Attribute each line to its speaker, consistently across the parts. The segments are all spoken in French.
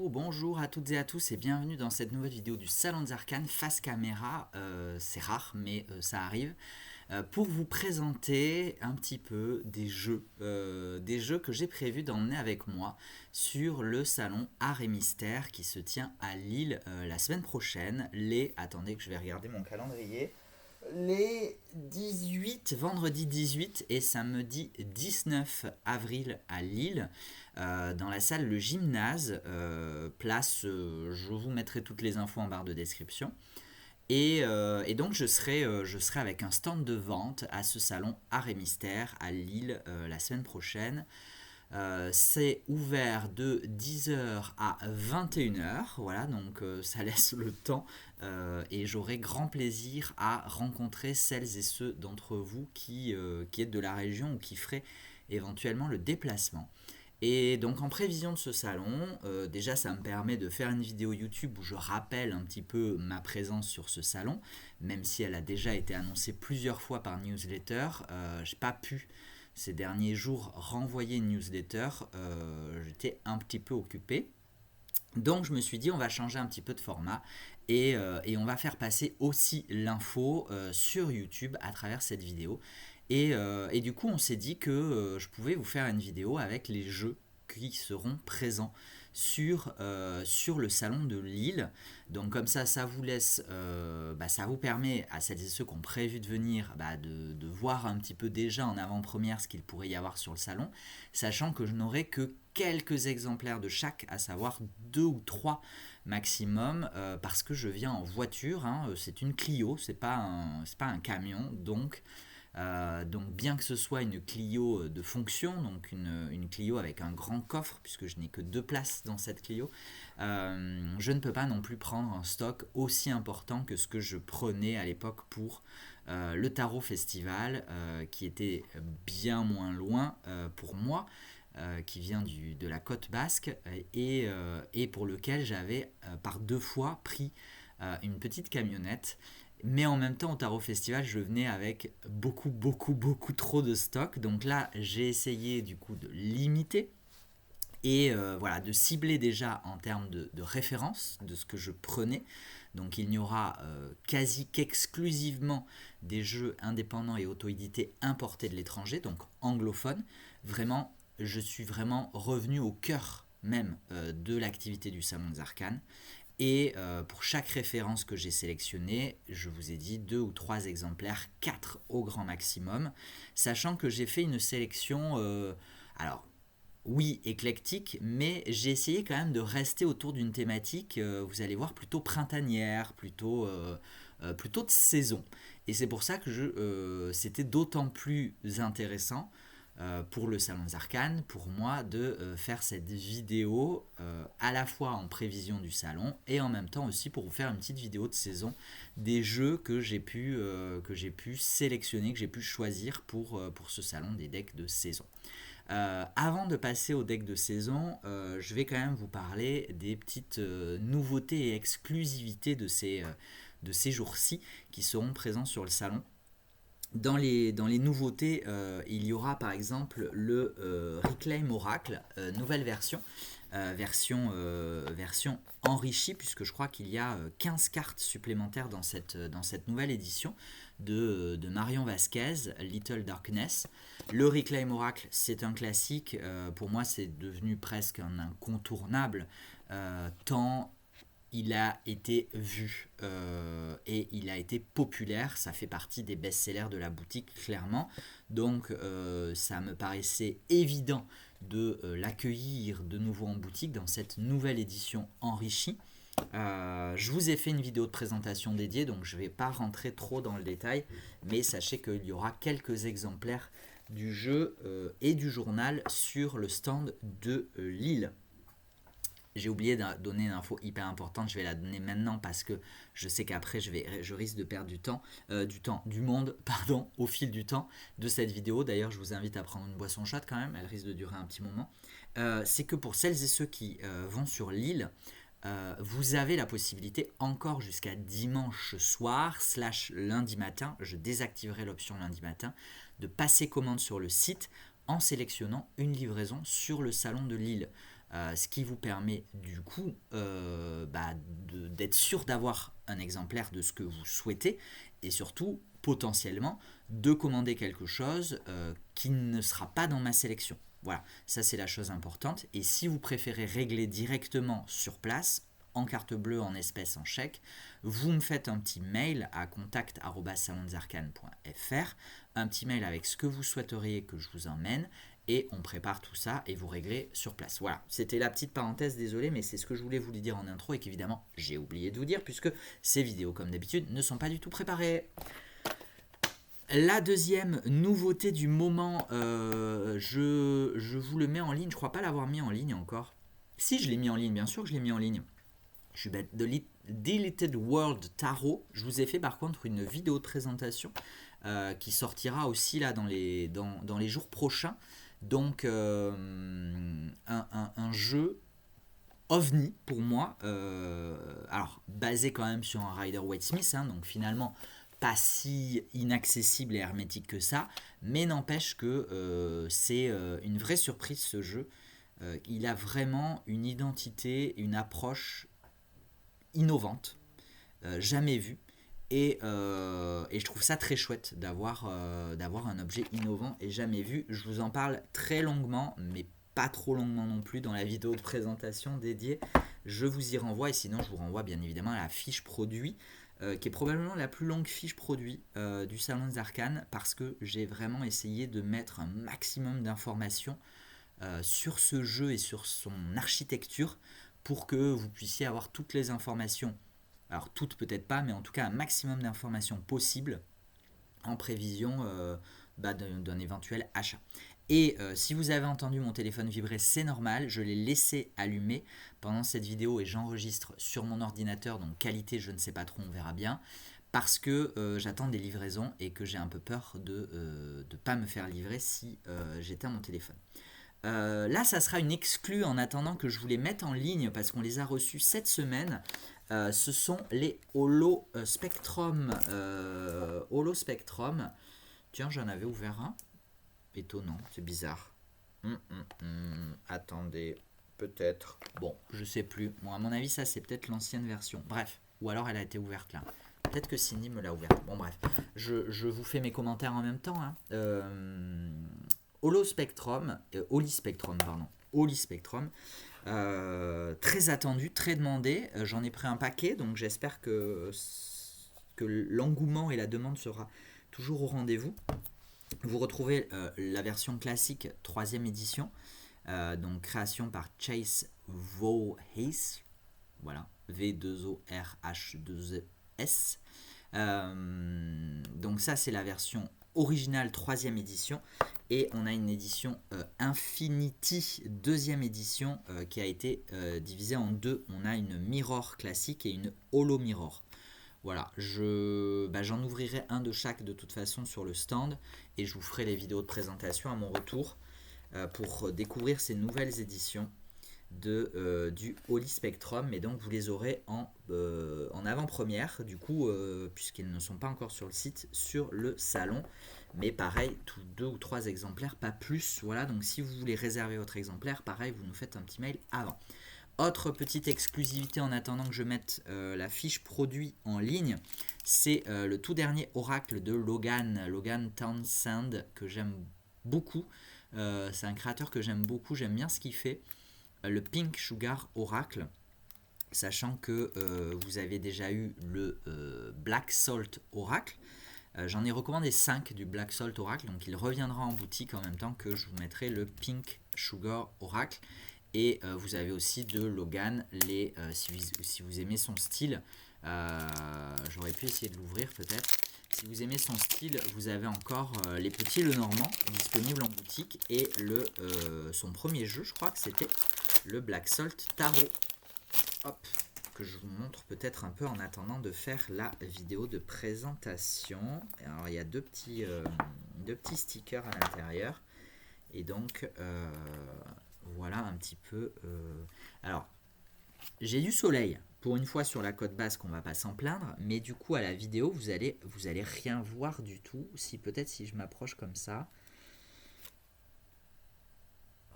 Speaker 1: Bonjour à toutes et à tous et bienvenue dans cette nouvelle vidéo du Salon des Arcanes face caméra, c'est rare mais ça arrive, pour vous présenter un petit peu des jeux que j'ai prévu d'emmener avec moi sur le Salon Art et Mystère qui se tient à Lille la semaine prochaine, attendez que je vais regarder mon calendrier, les 18, vendredi 18 et samedi 19 avril à Lille, dans la salle Le Gymnase, place, je vous mettrai toutes les infos en barre de description. Et donc je serai avec un stand de vente à ce salon Art et Mystère à Lille la semaine prochaine. C'est ouvert de 10h à 21h, voilà, donc ça laisse le temps et j'aurai grand plaisir à rencontrer celles et ceux d'entre vous qui êtes de la région ou qui feraient éventuellement le déplacement. Et donc en prévision de ce salon, déjà ça me permet de faire une vidéo YouTube où je rappelle un petit peu ma présence sur ce salon, même si elle a déjà été annoncée plusieurs fois par newsletter, je n'ai pas pu ces derniers jours renvoyer une newsletter, j'étais un petit peu occupé. Donc je me suis dit on va changer un petit peu de format et on va faire passer aussi l'info sur YouTube à travers cette vidéo. Et du coup on s'est dit que je pouvais vous faire une vidéo avec les jeux qui seront présents sur le salon de Lille. Donc comme ça vous laisse, ça vous permet à celles et ceux qui ont prévu de venir de voir un petit peu déjà en avant-première ce qu'il pourrait y avoir sur le salon, sachant que je n'aurai que quelques exemplaires de chaque, à savoir 2 ou 3 maximum, parce que je viens en voiture, hein, c'est une Clio, c'est pas un camion, donc bien que ce soit une Clio de fonction, donc une Clio avec un grand coffre, puisque je n'ai que 2 places dans cette Clio, je ne peux pas non plus prendre un stock aussi important que ce que je prenais à l'époque pour le Tarot Festival, qui était bien moins loin pour moi, qui vient de la côte basque, et pour lequel j'avais par 2 fois pris une petite camionnette. Mais en même temps, au Tarot Festival, je venais avec beaucoup trop de stock. Donc là, j'ai essayé du coup de limiter et voilà, de cibler déjà en termes de référence de ce que je prenais. Donc il n'y aura quasi qu'exclusivement des jeux indépendants et auto-édités importés de l'étranger, donc anglophones. Vraiment, je suis vraiment revenu au cœur même de l'activité du Salon des Arcanes. Et pour chaque référence que j'ai sélectionnée, je vous ai dit 2 ou 3 exemplaires, 4 au grand maximum, sachant que j'ai fait une sélection, alors oui, éclectique, mais j'ai essayé quand même de rester autour d'une thématique, vous allez voir, plutôt printanière, plutôt de saison. Et c'est pour ça que c'était d'autant plus intéressant pour le Salon des Arcanes, pour moi, de faire cette vidéo à la fois en prévision du salon et en même temps aussi pour vous faire une petite vidéo de saison des jeux que j'ai pu sélectionner, que j'ai pu choisir pour ce salon des decks de saison. Avant de passer au deck de saison, je vais quand même vous parler des petites nouveautés et exclusivités de ces jours-ci qui seront présents sur le salon. Dans les nouveautés, il y aura par exemple le Reclaim Oracle, nouvelle version enrichie, puisque je crois qu'il y a 15 cartes supplémentaires dans cette nouvelle édition de Marion Vasquez, Little Darkness. Le Reclaim Oracle, c'est un classique, pour moi c'est devenu presque un incontournable, tant il a été vu et il a été populaire, ça fait partie des best-sellers de la boutique clairement, donc ça me paraissait évident de l'accueillir de nouveau en boutique dans cette nouvelle édition enrichie. Je vous ai fait une vidéo de présentation dédiée, donc je ne vais pas rentrer trop dans le détail, mais sachez qu'il y aura quelques exemplaires du jeu et du journal sur le stand de Lille. J'ai oublié de donner une info hyper importante, je vais la donner maintenant parce que je sais qu'après je risque de perdre du monde au fil du temps de cette vidéo. D'ailleurs, je vous invite à prendre une boisson chaude quand même, elle risque de durer un petit moment. C'est que pour celles et ceux qui vont sur Lille, vous avez la possibilité encore jusqu'à dimanche soir / lundi matin, je désactiverai l'option lundi matin, de passer commande sur le site en sélectionnant une livraison sur le salon de Lille. ce qui vous permet du coup d'être sûr d'avoir un exemplaire de ce que vous souhaitez et surtout potentiellement de commander quelque chose qui ne sera pas dans ma sélection. Voilà, ça c'est la chose importante. Et si vous préférez régler directement sur place, en carte bleue, en espèces, en chèque, vous me faites un petit mail à contact@salonsarcanes.fr, un petit mail avec ce que vous souhaiteriez que je vous emmène, et on prépare tout ça et vous réglez sur place. Voilà, c'était la petite parenthèse, désolé, mais c'est ce que je voulais vous dire en intro et qu'évidemment j'ai oublié de vous dire puisque ces vidéos, comme d'habitude, ne sont pas du tout préparées. La deuxième nouveauté du moment, je vous le mets en ligne, je crois pas l'avoir mis en ligne encore. Si, je l'ai mis en ligne, bien sûr que je l'ai mis en ligne. Je suis bête. Deleted World Tarot. Je vous ai fait par contre une vidéo de présentation qui sortira aussi là dans les jours prochains. Donc un jeu ovni pour moi. Alors basé quand même sur un Rider-Waite-Smith, hein, donc finalement pas si inaccessible et hermétique que ça, mais n'empêche que c'est une vraie surprise ce jeu. Il a vraiment une identité, une approche innovante, jamais vue. Et je trouve ça très chouette d'avoir un objet innovant et jamais vu. Je vous en parle très longuement, mais pas trop longuement non plus dans la vidéo de présentation dédiée. Je vous y renvoie et sinon je vous renvoie bien évidemment à la fiche produit, qui est probablement la plus longue fiche produit du Salon des Arcanes, parce que j'ai vraiment essayé de mettre un maximum d'informations sur ce jeu et sur son architecture pour que vous puissiez avoir toutes les informations. Alors toutes peut-être pas, mais en tout cas un maximum d'informations possibles en prévision d'un éventuel achat. Et si vous avez entendu mon téléphone vibrer, c'est normal, je l'ai laissé allumé pendant cette vidéo et j'enregistre sur mon ordinateur, donc qualité je ne sais pas trop, on verra bien, parce que j'attends des livraisons et que j'ai un peu peur de ne pas me faire livrer si j'éteins mon téléphone. Là, ça sera une exclue en attendant que je vous les mette en ligne parce qu'on les a reçus cette semaine. Ce sont les Holo Spectrum. Holo Spectrum. Tiens, j'en avais ouvert un. Étonnant, c'est bizarre. Attendez, peut-être. Bon, je sais plus. Bon, à mon avis, ça c'est peut-être l'ancienne version. Bref, ou alors elle a été ouverte là. Peut-être que Cindy me l'a ouverte. Bon, bref, je vous fais mes commentaires en même temps. Hein. Holo Spectrum, Holy Spectrum, pardon. Holy Spectrum. Très attendu, très demandé. J'en ai pris un paquet, donc j'espère que l'engouement et la demande sera toujours au rendez-vous. Vous retrouvez la version classique 3e édition, donc création par Chase Voorhees, voilà, V2ORH2S. Donc ça c'est la version originale 3e édition, et on a une édition Infinity 2e édition qui a été divisée en deux. On a une Mirror classique et une Holo Mirror. Voilà, j'en ouvrirai un de chaque de toute façon sur le stand et je vous ferai les vidéos de présentation à mon retour pour découvrir ces nouvelles éditions du Holy Spectrum. Et donc vous les aurez en avant-première du coup, puisqu'ils ne sont pas encore sur le site, sur le salon. Mais pareil, tous 2 ou 3 exemplaires, pas plus. Voilà, donc si vous voulez réserver votre exemplaire, pareil, vous nous faites un petit mail avant. Autre petite exclusivité en attendant que je mette la fiche produit en ligne, c'est le tout dernier oracle de Logan Townsend, que j'aime beaucoup. C'est un créateur que j'aime beaucoup, j'aime bien ce qu'il fait. Le Pink Sugar Oracle, sachant que vous avez déjà eu le Black Salt Oracle. J'en ai recommandé 5 du Black Salt Oracle, donc il reviendra en boutique en même temps que je vous mettrai le Pink Sugar Oracle. Et vous avez aussi de Logan, si vous aimez son style, j'aurais pu essayer de l'ouvrir peut-être. Si vous aimez son style, vous avez encore les petits Lenormand disponibles en boutique et son premier jeu, je crois que c'était le Black Salt Tarot. Hop, que je vous montre peut-être un peu en attendant de faire la vidéo de présentation. Alors il y a deux petits stickers à l'intérieur. Et donc voilà un petit peu. Alors j'ai du soleil pour une fois sur la côte basque, on va pas s'en plaindre, mais du coup à la vidéo vous allez rien voir du tout. Peut-être si je m'approche comme ça.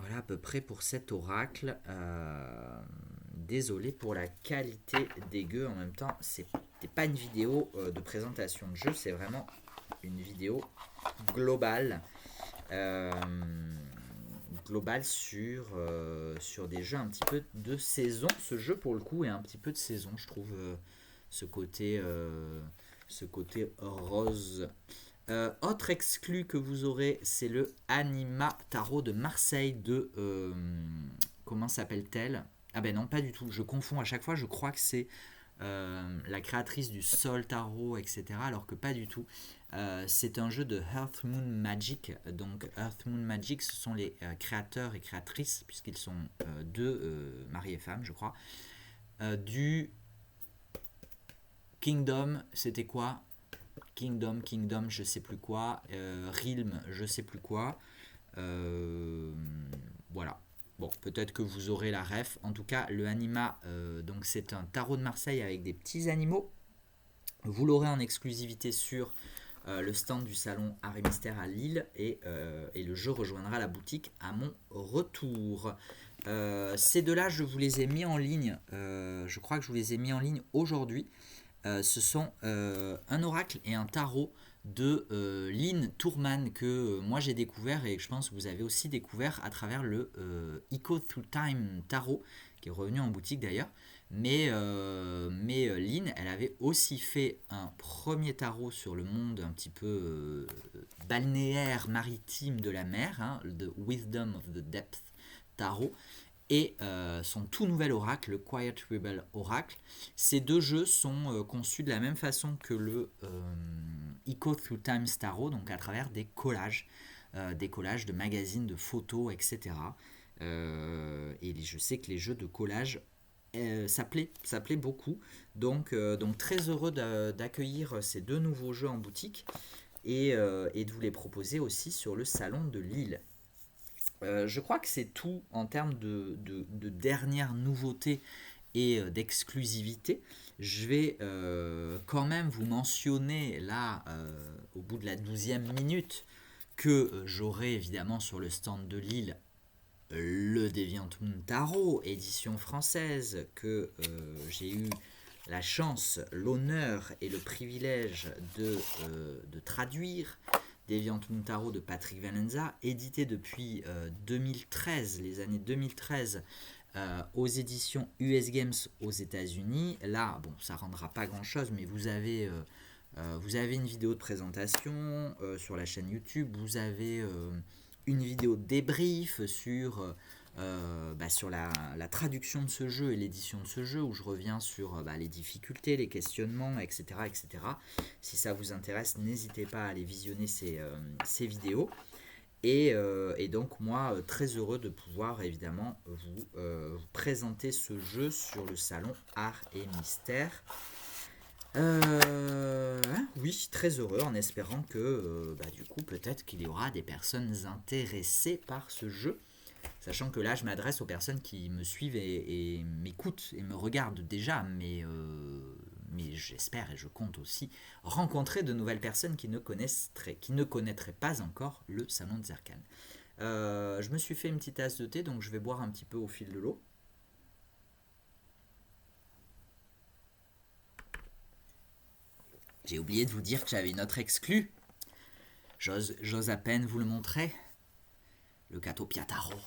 Speaker 1: Voilà à peu près pour cet oracle. Désolé pour la qualité dégueu. En même temps, c'était pas une vidéo de présentation de jeu, c'est vraiment une vidéo globale. Globale sur des jeux un petit peu de saison. Ce jeu pour le coup est un petit peu de saison, je trouve, ce côté rose. Autre exclu que vous aurez, c'est le Anima Tarot de Marseille de comment s'appelle-t-elle? Ah ben non, pas du tout. Je confonds à chaque fois. Je crois que c'est la créatrice du Sol Tarot, etc. Alors que pas du tout. C'est un jeu de Earth Moon Magic. Donc Earth Moon Magic, ce sont les créateurs et créatrices, puisqu'ils sont deux, mari et femme, je crois, du Kingdom. C'était quoi? Kingdom, je sais plus quoi. Realm, je sais plus quoi. Voilà. Bon, peut-être que vous aurez la ref. En tout cas, le Anima, donc c'est un tarot de Marseille avec des petits animaux. Vous l'aurez en exclusivité sur le stand du salon Art et Mystère à Lille et le jeu rejoindra la boutique à mon retour. Ces deux-là, je vous les ai mis en ligne. Je crois que je vous les ai mis en ligne aujourd'hui. Ce sont un oracle et un tarot de Lynn Tourman que moi j'ai découvert et que je pense que vous avez aussi découvert à travers le Echo Through Time Tarot qui est revenu en boutique d'ailleurs. Mais Lynn, elle avait aussi fait un premier tarot sur le monde un petit peu balnéaire, maritime de la mer, hein, The Wisdom of the Depth Tarot, et son tout nouvel oracle, le Quiet Rebel Oracle. Ces deux jeux sont conçus de la même façon que le Echo Through Time Tarot, donc à travers des collages de magazines, de photos, etc. Et je sais que les jeux de collage, ça plaît beaucoup. Donc très heureux d'accueillir ces deux nouveaux jeux en boutique et de vous les proposer aussi sur le salon de Lille. Je crois que c'est tout en termes de dernières nouveautés et d'exclusivité. Je vais quand même vous mentionner là, au bout de la 12e minute, que j'aurai évidemment sur le stand de Lille le Deviantmoon Tarot, édition française, que j'ai eu la chance, l'honneur et le privilège de traduire. Deviantmoon Tarot de Patrick Valenza, édité depuis 2013, les années 2013, aux éditions US Games aux États-Unis. Là, bon, ça ne rendra pas grand-chose, mais vous avez une vidéo de présentation sur la chaîne YouTube, vous avez une vidéo de débrief sur la traduction de ce jeu et l'édition de ce jeu, où je reviens sur les difficultés, les questionnements, etc., etc. Si ça vous intéresse, n'hésitez pas à aller visionner ces vidéos. Et donc moi, très heureux de pouvoir évidemment vous présenter ce jeu sur le salon Art et Mystère. Oui, très heureux, en espérant que du coup peut-être qu'il y aura des personnes intéressées par ce jeu, sachant que là je m'adresse aux personnes qui me suivent et m'écoutent et me regardent déjà, mais j'espère et je compte aussi rencontrer de nouvelles personnes qui ne connaîtraient pas encore le salon de Zerkan. Je me suis fait une petite tasse de thé, donc je vais boire un petit peu au fil de l'eau. J'ai oublié de vous dire que j'avais une autre exclue. J'ose à peine vous le montrer. Le Katopia Tarot.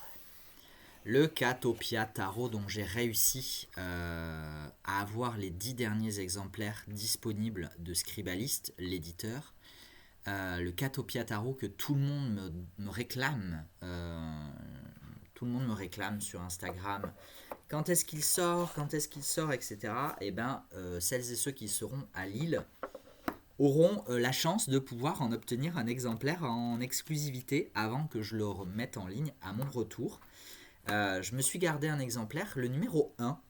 Speaker 1: Le Katopia Tarot dont j'ai réussi à avoir les 10 derniers exemplaires disponibles de Scribalist, l'éditeur. Le Katopia Tarot que tout le monde me réclame. Tout le monde me réclame sur Instagram. Quand est-ce qu'il sort, etc. Et celles et ceux qui seront à Lille auront la chance de pouvoir en obtenir un exemplaire en exclusivité avant que je le remette en ligne à mon retour. Je me suis gardé un exemplaire, le numéro 1.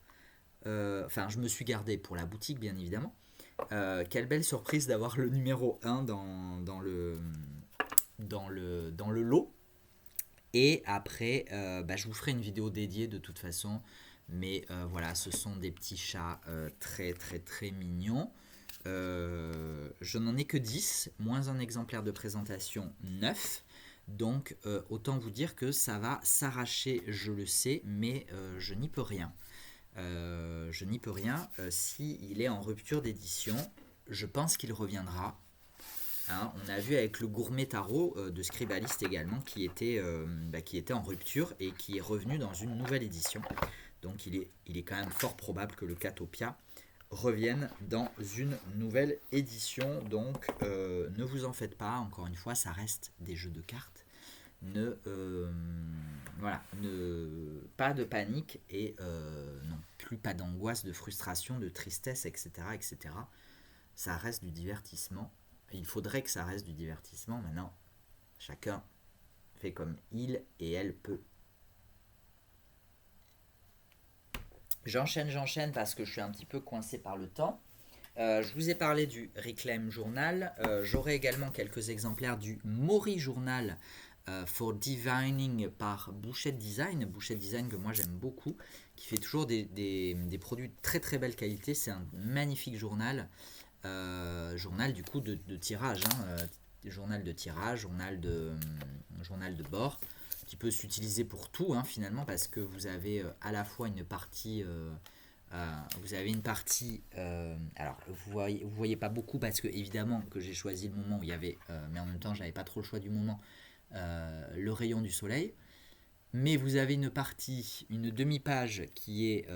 Speaker 1: Je me suis gardé pour la boutique, bien évidemment. Quelle belle surprise d'avoir le numéro 1 dans le lot. Et après, je vous ferai une vidéo dédiée de toute façon. Mais voilà, ce sont des petits chats très très très mignons. Je n'en ai que 10, moins un exemplaire de présentation 9. Donc autant vous dire que ça va s'arracher, je le sais, mais je n'y peux rien. Je n'y peux rien. S'il est en rupture d'édition, je pense qu'il reviendra. Hein, on a vu avec le Gourmet Tarot de Scribalist également qui était en rupture et qui est revenu dans une nouvelle édition. Donc il est quand même fort probable que le Catopia revienne dans une nouvelle édition. Donc ne vous en faites pas, encore une fois, ça reste des jeux de cartes. Pas de panique et non plus pas d'angoisse, de frustration, de tristesse, etc., etc. Ça reste du divertissement. Il faudrait que ça reste du divertissement. Maintenant, chacun fait comme il et elle peut. J'enchaîne parce que je suis un petit peu coincé par le temps. Je vous ai parlé du Reclaim Journal. J'aurai également quelques exemplaires du Mori Journal for Divining par Bouchette Design. Bouchette Design que moi j'aime beaucoup, qui fait toujours des produits de très très belle qualité. C'est un magnifique journal. Journal du coup de tirage, journal de tirage, journal de bord, qui peut s'utiliser pour tout finalement, parce que vous avez à la fois une partie alors vous voyez pas beaucoup parce que évidemment que j'ai choisi le moment où il y avait mais en même temps j'avais pas trop le choix du moment, le rayon du soleil. Mais vous avez une demi-page qui est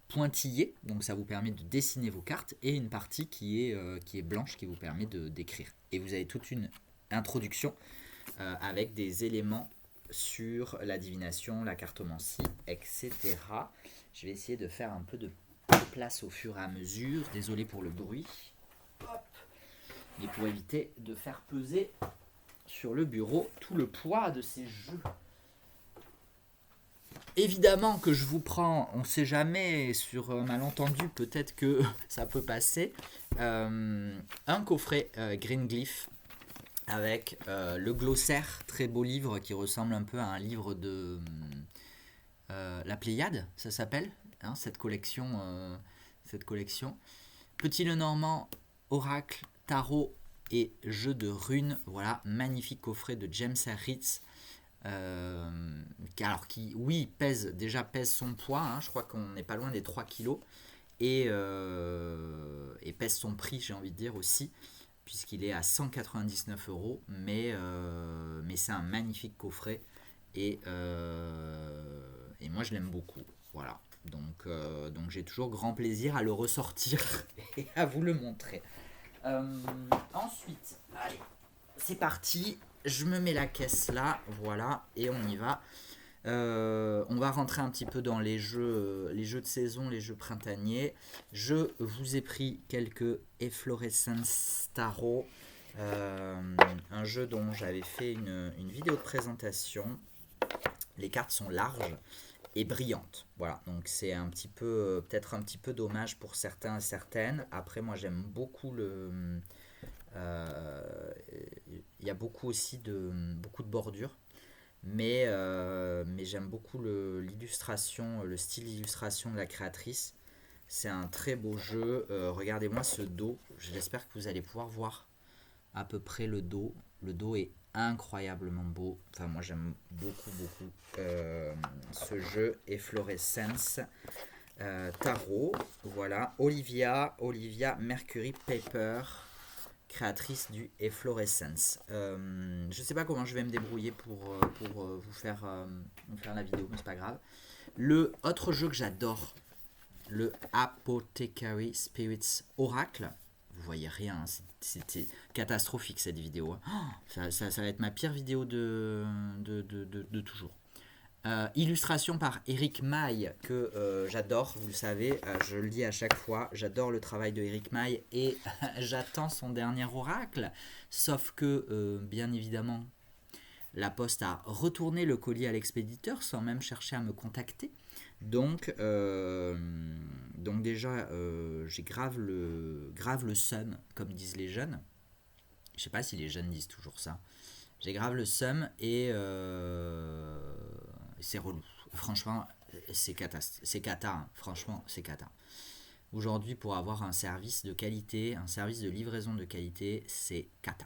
Speaker 1: pointillée, donc ça vous permet de dessiner vos cartes, et une partie qui est blanche, qui vous permet de d'écrire. Et vous avez toute une introduction avec des éléments sur la divination, la cartomancie, etc. Je vais essayer de faire un peu de place au fur et à mesure. Désolé pour le bruit. Hop. Et pour éviter de faire peser sur le bureau tout le poids de ces jeux. Évidemment que je vous prends, on ne sait jamais, sur un malentendu, peut-être que ça peut passer, un coffret Green Glyph avec le glossaire, très beau livre qui ressemble un peu à un livre de la Pléiade, ça s'appelle, cette collection. Petit Lenormand, oracle, tarot et jeu de runes. Voilà, magnifique coffret de James R. Ritz. Alors qui, oui, pèse son poids, je crois qu'on n'est pas loin des 3 kilos, et pèse son prix, j'ai envie de dire aussi, puisqu'il est à 199 €, mais c'est un magnifique coffret, et moi je l'aime beaucoup, voilà, donc j'ai toujours grand plaisir à le ressortir et à vous le montrer. Ensuite, allez, c'est parti. Je me mets la caisse là, voilà, et on y va. On va rentrer un petit peu dans les jeux de saison, les jeux printaniers. Je vous ai pris quelques Efflorescence Tarot, un jeu dont j'avais fait une vidéo de présentation. Les cartes sont larges et brillantes. Voilà, donc c'est un petit peu, peut-être un petit peu dommage pour certains et certaines. Après, moi j'aime beaucoup il y a beaucoup de bordures, mais j'aime beaucoup l'illustration, le style d'illustration de la créatrice. C'est un très beau jeu. Regardez-moi ce dos. J'espère que vous allez pouvoir voir à peu près le dos. Le dos est incroyablement beau. Enfin, moi j'aime beaucoup ce jeu Efflorescence Tarot. Voilà, Olivia Mercury Paper, créatrice du Efflorescence. Je ne sais pas comment je vais me débrouiller pour vous faire la vidéo, mais c'est pas grave. Le autre jeu que j'adore, le Apothecary Spirits Oracle. Vous voyez rien, c'était catastrophique cette vidéo. Ça va être ma pire vidéo de toujours. Illustration par Eric Maille, que j'adore, vous le savez, je le dis à chaque fois, j'adore le travail de Eric Maille et j'attends son dernier oracle, sauf que bien évidemment la poste a retourné le colis à l'expéditeur sans même chercher à me contacter, donc déjà j'ai grave le seum, comme disent les jeunes. Je sais pas si les jeunes disent toujours ça. J'ai grave le seum et c'est relou. Franchement, c'est cata. Franchement, c'est cata. Aujourd'hui, pour avoir un service de qualité, un service de livraison de qualité, c'est cata.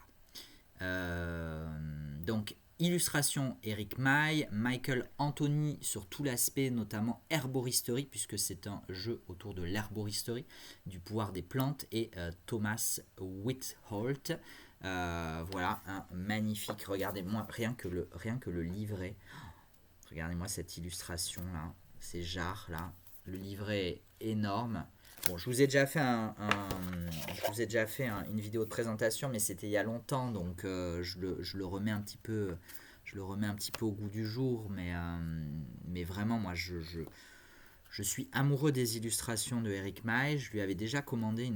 Speaker 1: Donc illustration Eric Maille, Michael Anthony sur tout l'aspect notamment herboristerie, puisque c'est un jeu autour de l'herboristerie, du pouvoir des plantes, et Thomas Whitholt. Voilà, un magnifique, regardez-moi, rien que le livret, regardez-moi cette illustration là, ces jarres là, le livret est énorme. Bon, je vous ai déjà fait une vidéo de présentation, mais c'était il y a longtemps, donc je le remets un petit peu, au goût du jour, mais vraiment, moi, je suis amoureux des illustrations de Eric Maille. Je lui avais déjà commandé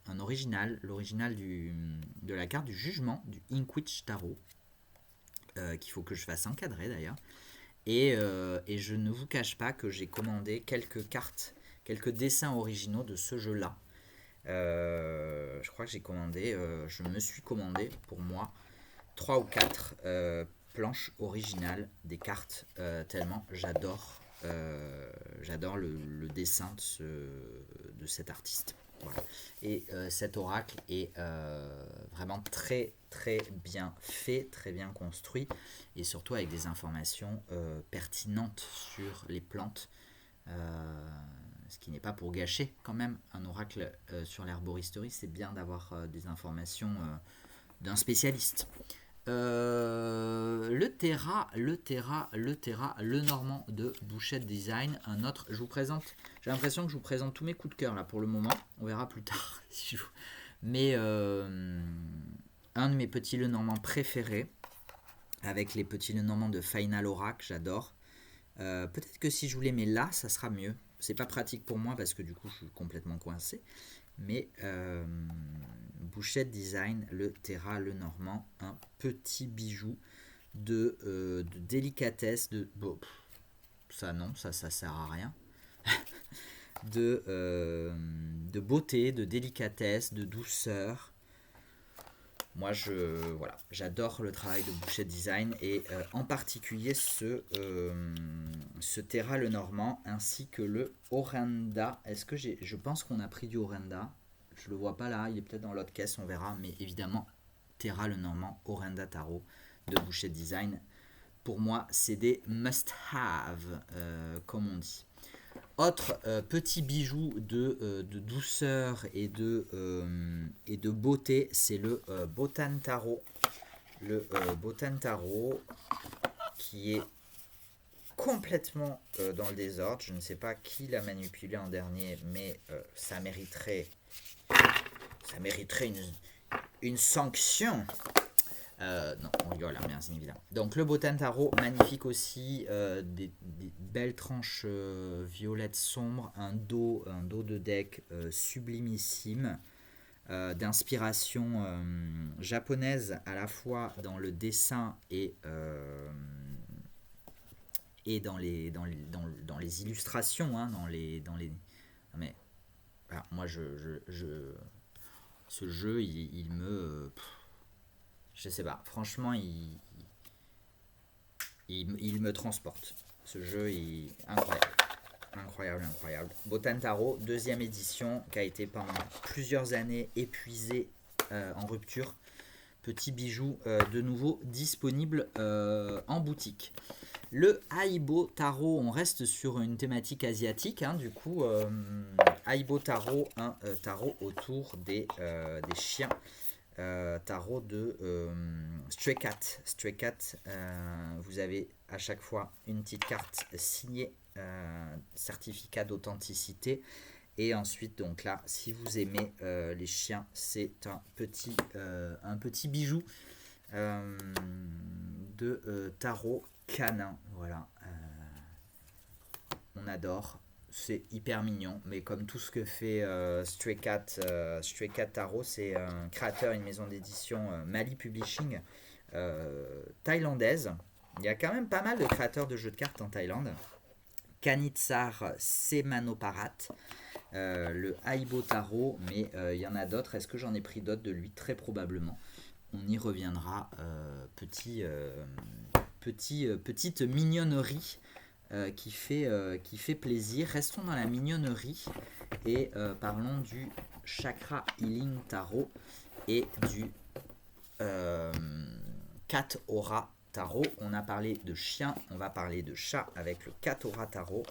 Speaker 1: un original, l'original de la carte du jugement, du Inkwitch Tarot, qu'il faut que je fasse encadrer d'ailleurs. Et je ne vous cache pas que j'ai commandé quelques cartes, quelques dessins originaux de ce jeu-là. Je crois que je me suis commandé pour moi 3 ou 4 planches originales des cartes, tellement j'adore le dessin de cet artiste. Voilà. Et cet oracle est vraiment très très bien fait, très bien construit, et surtout avec des informations pertinentes sur les plantes, ce qui n'est pas pour gâcher quand même un oracle sur l'herboristerie. C'est bien d'avoir des informations d'un spécialiste. Le Normand de Bouchette Design, un autre. J'ai l'impression que je vous présente tous mes coups de cœur là pour le moment. On verra plus tard. Mais un de mes petits Le Normand préférés, avec les petits Le Normand de Final Oracle, j'adore. Peut-être que si je vous les mets là, ça sera mieux. C'est pas pratique pour moi parce que du coup je suis complètement coincé. Mais Bouchette Design, le Terra Le Normand, un petit bijou de délicatesse, ça non, ça sert à rien, de beauté, de délicatesse, de douceur. Moi, voilà, j'adore le travail de Bouchette Design, et en particulier ce Terra Le Normand ainsi que le Orenda. Je pense qu'on a pris du Orenda. Je le vois pas là, il est peut-être dans l'autre caisse, on verra. Mais évidemment, Terra Le Normand, Orenda Tarot de Bouchette Design, pour moi, c'est des must-have, comme on dit. Autre petit bijou de douceur et de beauté, c'est le Botan Tarot. Le Botan Tarot qui est complètement dans le désordre. Je ne sais pas qui l'a manipulé en dernier, mais ça mériterait une sanction. Non, on rigole, hein, bien évidemment. Donc le Botan Tarot, magnifique aussi, des belles tranches violettes sombres, un dos de deck sublimissime, d'inspiration japonaise à la fois dans le dessin et dans les illustrations, hein, mais voilà, moi ce jeu il me je sais pas, franchement, il me transporte. Ce jeu est incroyable. Botan Tarot, deuxième édition, qui a été pendant plusieurs années épuisée, en rupture. Petit bijou de nouveau disponible en boutique. Le Aibo Tarot, on reste sur une thématique asiatique, hein, du coup, Aibo Tarot, un tarot autour des chiens. Tarot de Stray Cat. Stray Cat, vous avez à chaque fois une petite carte signée, certificat d'authenticité. Et ensuite, donc là, si vous aimez les chiens, c'est un petit bijou de tarot canin. Voilà. On adore. C'est hyper mignon, mais comme tout ce que fait Stray Cat Tarot, c'est un créateur, une maison d'édition Mali Publishing, thaïlandaise. Il y a quand même pas mal de créateurs de jeux de cartes en Thaïlande. Kanitsar Semanoparat, le Aibo Tarot, mais il y en a d'autres. Est-ce que j'en ai pris d'autres de lui? Très probablement. On y reviendra. Petite mignonnerie qui fait plaisir. Restons dans la mignonnerie et parlons du Chakra Healing Tarot et du Cat Aura Tarot. On a parlé de chien, on va parler de chat avec le Cat Aura Tarot.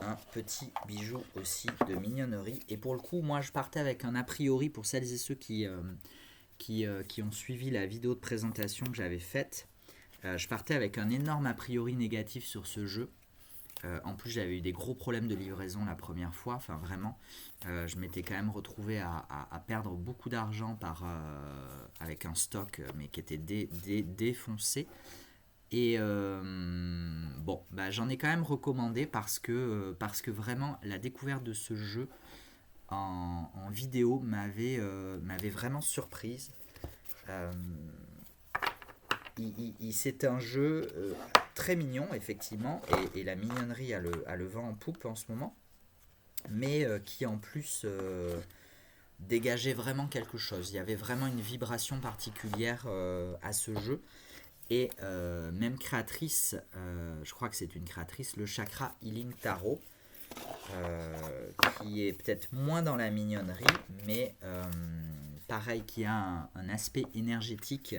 Speaker 1: Un petit bijou aussi de mignonnerie. Et pour le coup, moi je partais avec un a priori pour celles et ceux qui ont suivi la vidéo de présentation que j'avais faite. Je partais avec un énorme a priori négatif sur ce jeu. En plus, j'avais eu des gros problèmes de livraison la première fois. Enfin, vraiment, je m'étais quand même retrouvé à perdre beaucoup d'argent avec un stock, mais qui était défoncé. Et bon, bah, j'en ai quand même recommandé parce que vraiment, la découverte de ce jeu en vidéo m'avait vraiment surprise. C'est un jeu très mignon, effectivement, et la mignonnerie a le vent en poupe en ce moment, mais qui en plus dégageait vraiment quelque chose. Il y avait vraiment une vibration particulière à ce jeu, et même créatrice, je crois que c'est une créatrice, le Chakra Healing Tarot, qui est peut-être moins dans la mignonnerie, mais pareil, qui a un aspect énergétique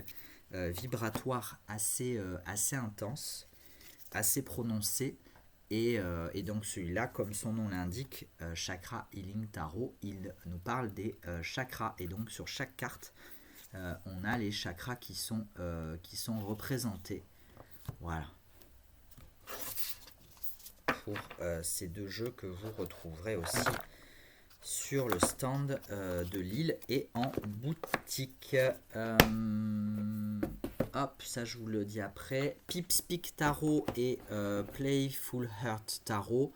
Speaker 1: vibratoire assez intense, assez prononcé. Et donc celui-là, comme son nom l'indique, Chakra Healing Tarot, il nous parle des chakras. Et donc sur chaque carte, on a les chakras qui sont représentés. Voilà. Pour ces deux jeux que vous retrouverez aussi sur le stand de Lille et en boutique. Hop, ça je vous le dis après. Pips Peak Tarot et Playful Heart Tarot.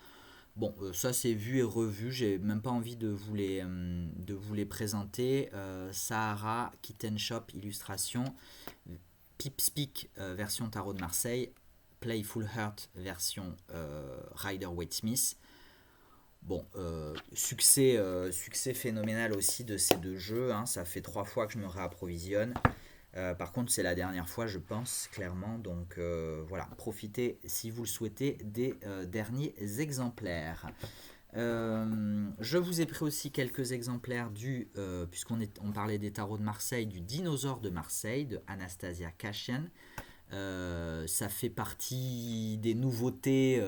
Speaker 1: Bon, ça c'est vu et revu. J'ai même pas envie de vous les présenter. Sahara Kitten Shop illustration. Pips Peak version Tarot de Marseille. Playful Heart version Rider-Waite-Smith. Bon, succès phénoménal aussi de ces deux jeux. Hein. Ça fait 3 fois que je me réapprovisionne. Par contre, c'est la dernière fois, je pense, clairement. Donc voilà, profitez, si vous le souhaitez, des derniers exemplaires. Je vous ai pris aussi quelques exemplaires puisqu'on parlait des tarots de Marseille, du Dinosaure de Marseille, de Anastasia Kashian. Ça fait partie des nouveautés,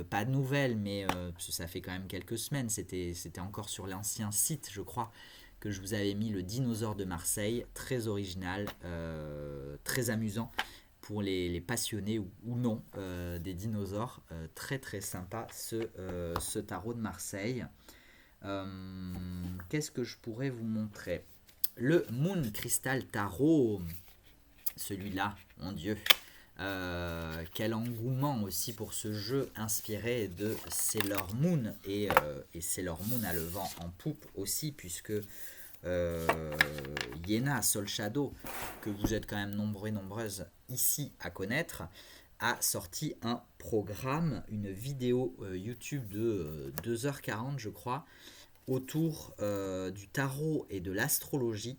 Speaker 1: pas nouvelles, mais ça fait quand même quelques semaines. C'était encore sur l'ancien site, je crois, que je vous avais mis le Dinosaure de Marseille, très original, très amusant pour les passionnés ou non des dinosaures. Très très sympa ce tarot de Marseille. Qu'est-ce que je pourrais vous montrer? Le Moon Crystal Tarot. Celui-là, mon Dieu, quel engouement aussi pour ce jeu inspiré de Sailor Moon, et Sailor Moon a le vent en poupe aussi, puisque Yena Soul Shadow, que vous êtes quand même nombreux et nombreuses ici à connaître, a sorti un programme, une vidéo YouTube de 2h40 je crois, autour du tarot et de l'astrologie,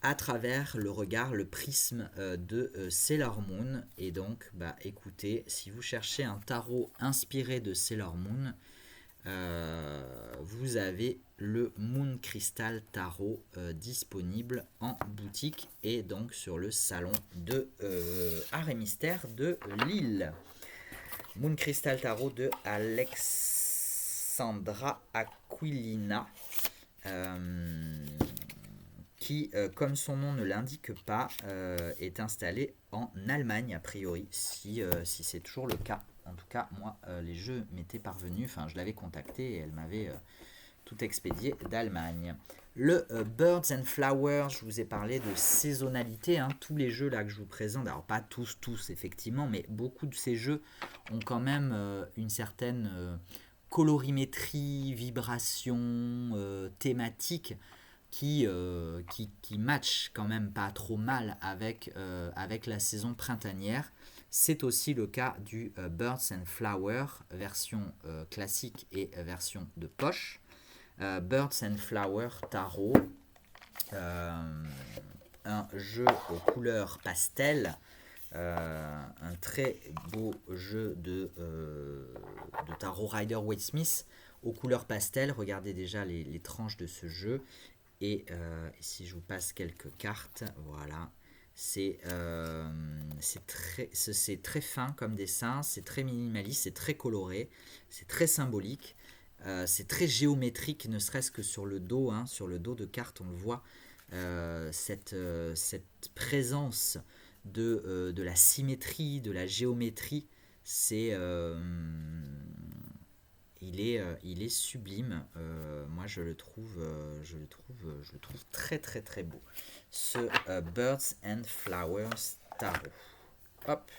Speaker 1: à travers le regard, le prisme de Sailor Moon. Et donc, bah, écoutez, si vous cherchez un tarot inspiré de Sailor Moon, vous avez le Moon Crystal Tarot disponible en boutique et donc sur le salon de Art et Mystère de Lille. Moon Crystal Tarot de Alexandra Aquilina. Qui, comme son nom ne l'indique pas, est installé en Allemagne, a priori, si c'est toujours le cas. En tout cas, moi, les jeux m'étaient parvenus, enfin, je l'avais contacté et elle m'avait tout expédié d'Allemagne. Le Birds and Flowers, je vous ai parlé de saisonnalité, hein, tous les jeux là que je vous présente, alors pas tous effectivement, mais beaucoup de ces jeux ont quand même une certaine colorimétrie, vibration, thématique, qui match quand même pas trop mal avec la saison printanière. C'est aussi le cas du Birds and Flowers, version classique et version de poche. Birds and Flowers Tarot, un jeu aux couleurs pastel, un très beau jeu de tarot Rider-Waite-Smith aux couleurs pastel. Regardez déjà les tranches de ce jeu. Et si je vous passe quelques cartes, voilà, C'est très fin comme dessin, c'est très minimaliste, c'est très coloré, c'est très symbolique, c'est très géométrique, ne serait-ce que sur le dos, hein, sur le dos de carte, on le voit, cette présence de la symétrie, de la géométrie, c'est il est sublime. Moi, je le trouve très très très beau. Ce Birds and Flowers Tarot. Hop.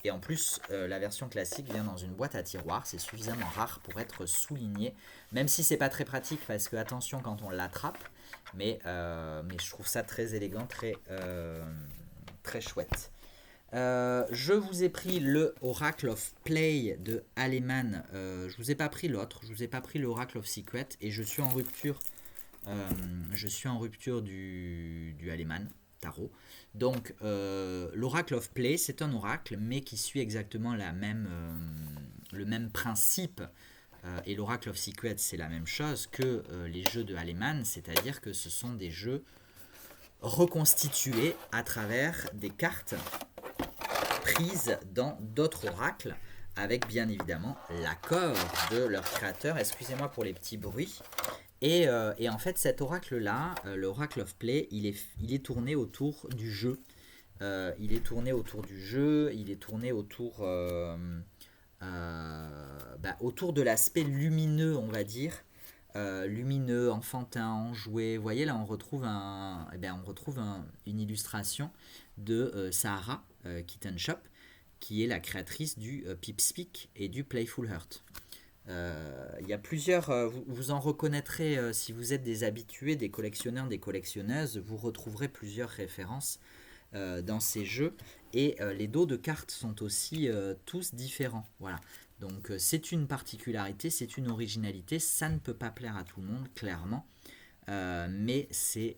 Speaker 1: Et en plus, la version classique vient dans une boîte à tiroirs. C'est suffisamment rare pour être souligné, même si c'est pas très pratique parce que attention quand on l'attrape. Mais je trouve ça très élégant, très chouette. Je vous ai pris le Oracle of Play de Aleman. Je vous ai pas pris l'autre, je vous ai pas pris l'Oracle of Secret et je suis en rupture. Du Aleman Tarot. Donc l'Oracle of Play, c'est un oracle, mais qui suit exactement le même principe. Et l'Oracle of Secret, c'est la même chose que les jeux de Aleman, c'est-à-dire que ce sont des jeux reconstitués à travers des cartes prises dans d'autres oracles, avec bien évidemment l'accord de leur créateur. Excusez-moi pour les petits bruits. Et en fait, cet oracle-là, l'Oracle of Play, il est tourné autour du jeu. Il est tourné autour du jeu, il est tourné autour de l'aspect lumineux, on va dire. Lumineux, enfantin, enjoué. Vous voyez, là, on retrouve une illustration de Sahara Kitten Shop, qui est la créatrice du Pipspeak et du Playful Heart. Il y a plusieurs, vous en reconnaîtrez si vous êtes des habitués, des collectionneurs, des collectionneuses, vous retrouverez plusieurs références dans ces jeux, et les dos de cartes sont aussi tous différents. Voilà. Donc c'est une particularité, c'est une originalité, ça ne peut pas plaire à tout le monde, clairement, mais c'est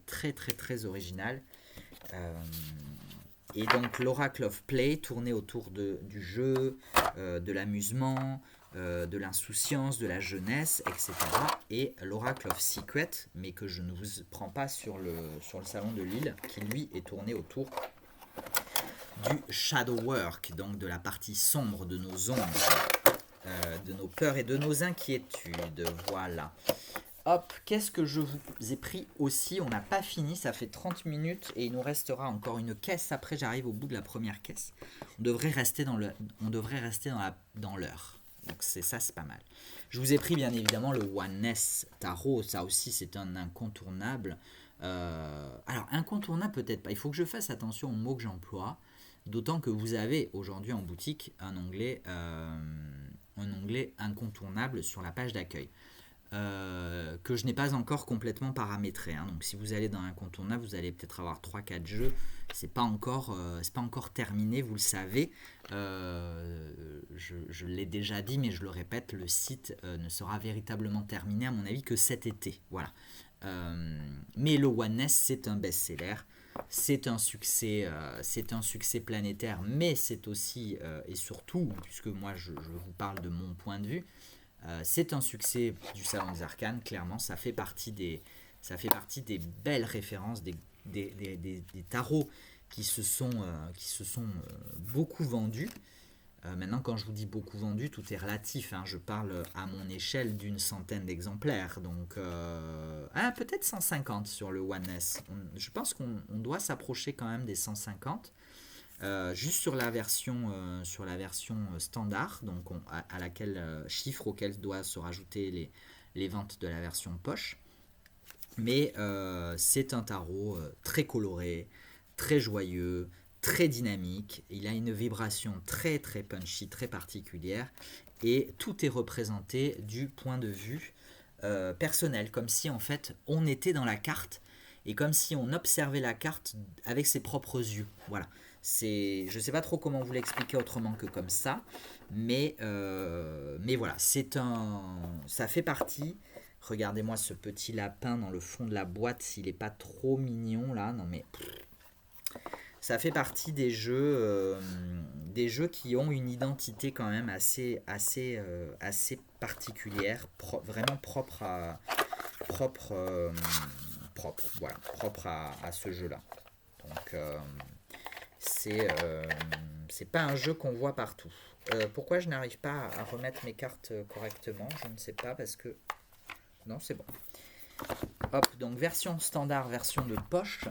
Speaker 1: très très très original. Et donc l'Oracle of Play tourné autour du jeu, de l'amusement, de l'insouciance, de la jeunesse, etc. Et l'Oracle of Secret, mais que je ne vous prends pas sur le salon de Lille, qui lui est tourné autour du shadow work, donc de la partie sombre de nos ombres, de nos peurs et de nos inquiétudes. Voilà. Hop, qu'est-ce que je vous ai pris aussi? On n'a pas fini, ça fait 30 minutes et il nous restera encore une caisse. Après, j'arrive au bout de la première caisse. On devrait rester dans l'heure. Donc c'est pas mal. Je vous ai pris bien évidemment le Oneness Tarot. Ça aussi, c'est un incontournable. Alors, incontournable peut-être pas. Il faut que je fasse attention aux mots que j'emploie. D'autant que vous avez aujourd'hui en boutique un onglet incontournable sur la page d'accueil. Que je n'ai pas encore complètement paramétré, hein. Donc si vous allez dans incontournable, vous allez peut-être avoir 3-4 jeux. C'est pas encore terminé, vous le savez. Je l'ai déjà dit, mais je le répète, le site ne sera véritablement terminé à mon avis que cet été. Voilà. Mais le Oneness, c'est un best-seller. C'est un succès planétaire, mais c'est aussi et surtout, puisque moi je vous parle de mon point de vue, c'est un succès du Salon des Arcanes. Clairement, ça fait partie des belles références, des tarots qui se sont beaucoup vendus. Maintenant, quand je vous dis beaucoup vendu, tout est relatif, hein. Je parle à mon échelle d'une centaine d'exemplaires. Donc, peut-être 150 sur le Oneness. Je pense qu'on doit s'approcher quand même des 150. Juste sur la version standard, donc à laquelle chiffre auquel doit se rajouter les ventes de la version poche. Mais c'est un tarot très coloré, très joyeux, très dynamique, il a une vibration très très punchy, très particulière, et tout est représenté du point de vue personnel, comme si en fait on était dans la carte, et comme si on observait la carte avec ses propres yeux. Voilà. Je ne sais pas trop comment vous l'expliquer autrement que comme ça, mais voilà, ça fait partie. Regardez-moi ce petit lapin dans le fond de la boîte, s'il n'est pas trop mignon là, non mais... Ça fait partie des jeux qui ont une identité quand même assez particulière, vraiment propre à ce jeu-là. Donc c'est pas un jeu qu'on voit partout. Pourquoi je n'arrive pas à remettre mes cartes correctement? Je ne sais pas parce que... Non, c'est bon. Hop, donc version standard, version de poche.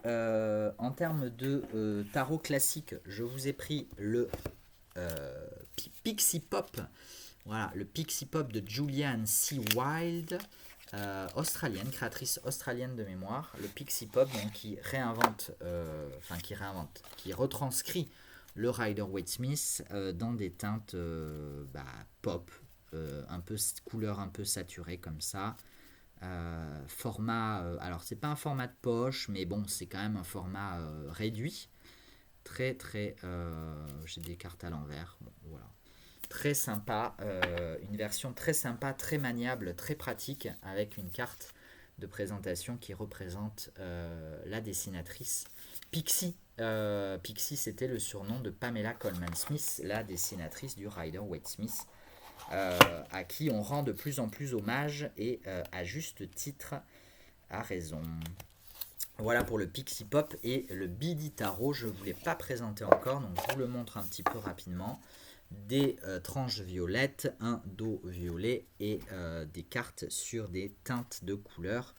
Speaker 1: En termes de tarot classique, je vous ai pris le Pixie Pop. Voilà, le Pixie Pop de Julianne C. Wild, australienne, créatrice australienne de mémoire. Le Pixie Pop, donc, qui retranscrit le Rider-Waite-Smith dans des teintes pop, un peu couleur un peu saturée comme ça. Format, alors c'est pas un format de poche, mais bon, c'est quand même un format réduit. Très, j'ai des cartes à l'envers. Bon, voilà. Très sympa, une version très sympa, très maniable, très pratique, avec une carte de présentation qui représente la dessinatrice Pixie. Pixie, c'était le surnom de Pamela Coleman Smith, la dessinatrice du Rider-Waite-Smith, à qui on rend de plus en plus hommage, et à juste titre, à raison. Voilà pour le Pixie Pop. Et le Bidi Tarot, je ne vous l'ai pas présenté encore, donc je vous le montre un petit peu rapidement. Des tranches violettes, un dos violet et des cartes sur des teintes de couleurs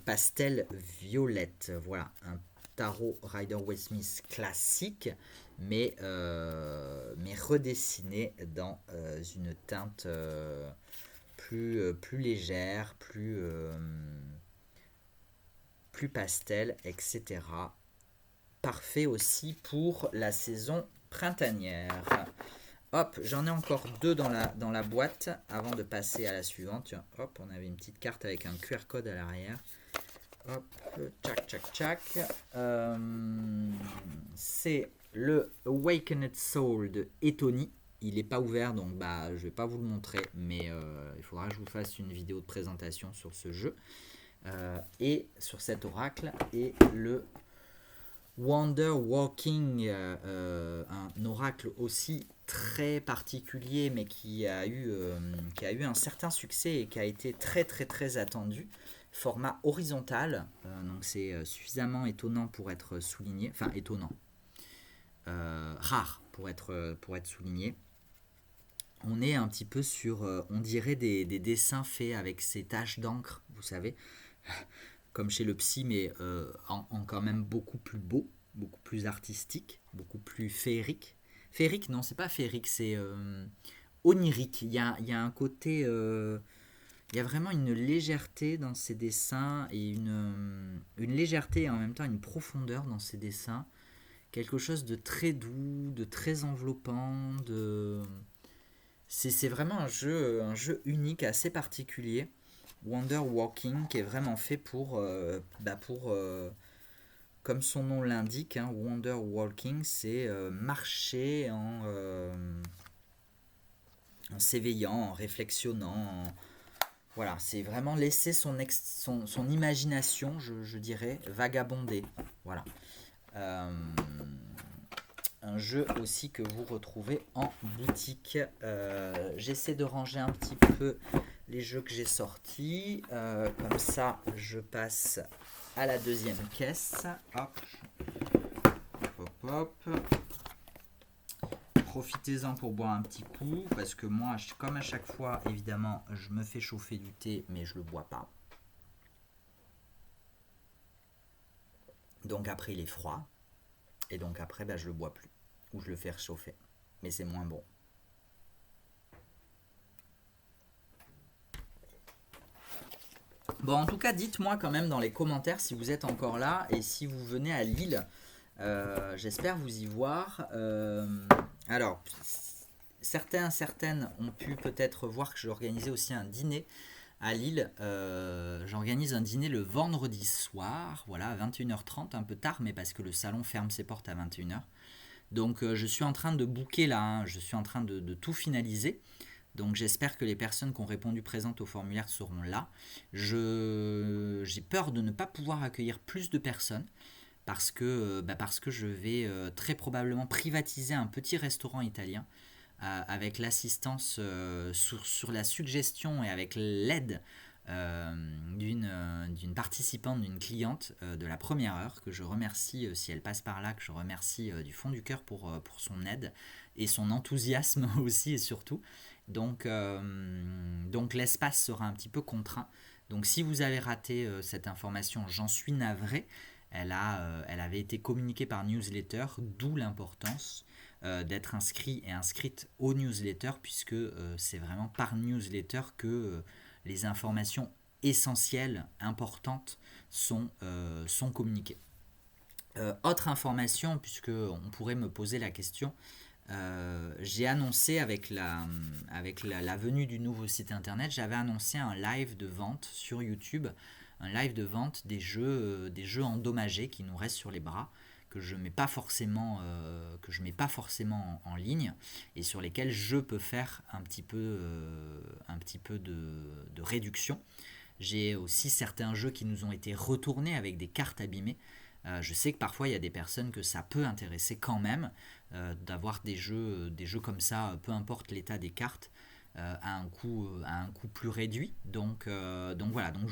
Speaker 1: pastel violette. Voilà, un tarot Rider-Waite-Smith classique, mais redessiné dans une teinte plus légère, plus pastel, etc. Parfait aussi pour la saison printanière. Hop, j'en ai encore 2 dans la boîte avant de passer à la suivante. Hop, on avait une petite carte avec un QR code à l'arrière. Hop, tchac. C'est le Awakened Soul de Etony. Il n'est pas ouvert, donc je ne vais pas vous le montrer, mais il faudra que je vous fasse une vidéo de présentation sur ce jeu. Et sur cet oracle, et le Wonder Walking, un oracle aussi très particulier, mais qui a eu un certain succès et qui a été très attendu. Format horizontal, donc c'est suffisamment étonnant pour être souligné, enfin étonnant, rare pour être souligné. On est un petit peu sur, on dirait des dessins faits avec ces taches d'encre, vous savez, comme chez le psy, mais en quand même beaucoup plus beau, beaucoup plus artistique, beaucoup plus féerique. Féerique, non, c'est pas féerique, c'est onirique. Il y a un côté, il y a vraiment une légèreté dans ces dessins, et une légèreté et en même temps une profondeur dans ces dessins. Quelque chose de très doux, de très enveloppant, c'est vraiment un jeu unique, assez particulier. Wonder Walking, qui est vraiment fait pour comme son nom l'indique, hein, Wonder Walking, c'est marcher en s'éveillant, en réflexionnant. Voilà, c'est vraiment laisser son imagination, je dirais, vagabonder. Voilà. Un jeu aussi que vous retrouvez en boutique. J'essaie de ranger un petit peu les jeux que j'ai sortis. Comme ça, je passe à la deuxième caisse. Hop. Profitez-en pour boire un petit coup, parce que moi, comme à chaque fois, évidemment, je me fais chauffer du thé, mais je le bois pas. Donc après, il est froid. Et donc après, je le bois plus. Ou je le fais réchauffer. Mais c'est moins bon. Bon, en tout cas, dites-moi quand même dans les commentaires si vous êtes encore là et si vous venez à Lille. J'espère vous y voir. Alors, certaines ont pu peut-être voir que j'organisais aussi un dîner à Lille. J'organise un dîner le vendredi soir, voilà, à 21h30, un peu tard, mais parce que le salon ferme ses portes à 21h. Donc je suis en train de booker là, hein, je suis en train de tout finaliser. Donc j'espère que les personnes qui ont répondu présentes au formulaire seront là. J'ai peur de ne pas pouvoir accueillir plus de personnes parce que je vais très probablement privatiser un petit restaurant italien avec l'assistance sur la suggestion et avec l'aide d'une participante, d'une cliente de la première heure, que je remercie, si elle passe par là, que je remercie du fond du cœur pour son aide et son enthousiasme aussi et surtout. Donc l'espace sera un petit peu contraint. Donc si vous avez raté cette information, j'en suis navré. Elle avait été communiquée par newsletter, d'où l'importance d'être inscrit et inscrite au newsletter, puisque c'est vraiment par newsletter que les informations essentielles, importantes, sont communiquées. Autre information, puisque on pourrait me poser la question, j'ai annoncé avec la venue du nouveau site internet, j'avais annoncé un live de vente sur YouTube, un live de vente des jeux endommagés qui nous restent sur les bras, que je mets pas forcément en ligne et sur lesquels je peux faire un petit peu de réduction. J'ai aussi certains jeux qui nous ont été retournés avec des cartes abîmées. Je sais que parfois il y a des personnes que ça peut intéresser quand même d'avoir des jeux comme ça, peu importe l'état des cartes, à un coût plus réduit. Donc voilà, donc